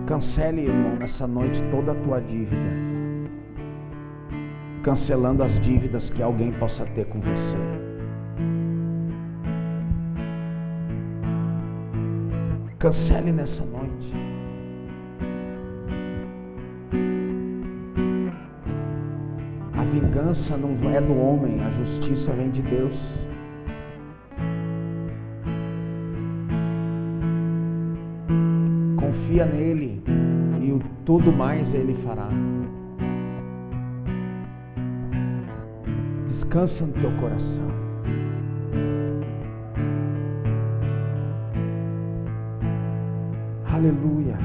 Cancele, irmão, nessa noite toda a tua dívida, cancelando as dívidas que alguém possa ter com você. Cancele nessa noite. A vingança não é do homem, a justiça vem de Deus. Confia nele e tudo mais Ele fará. Descansa no teu coração. Aleluia.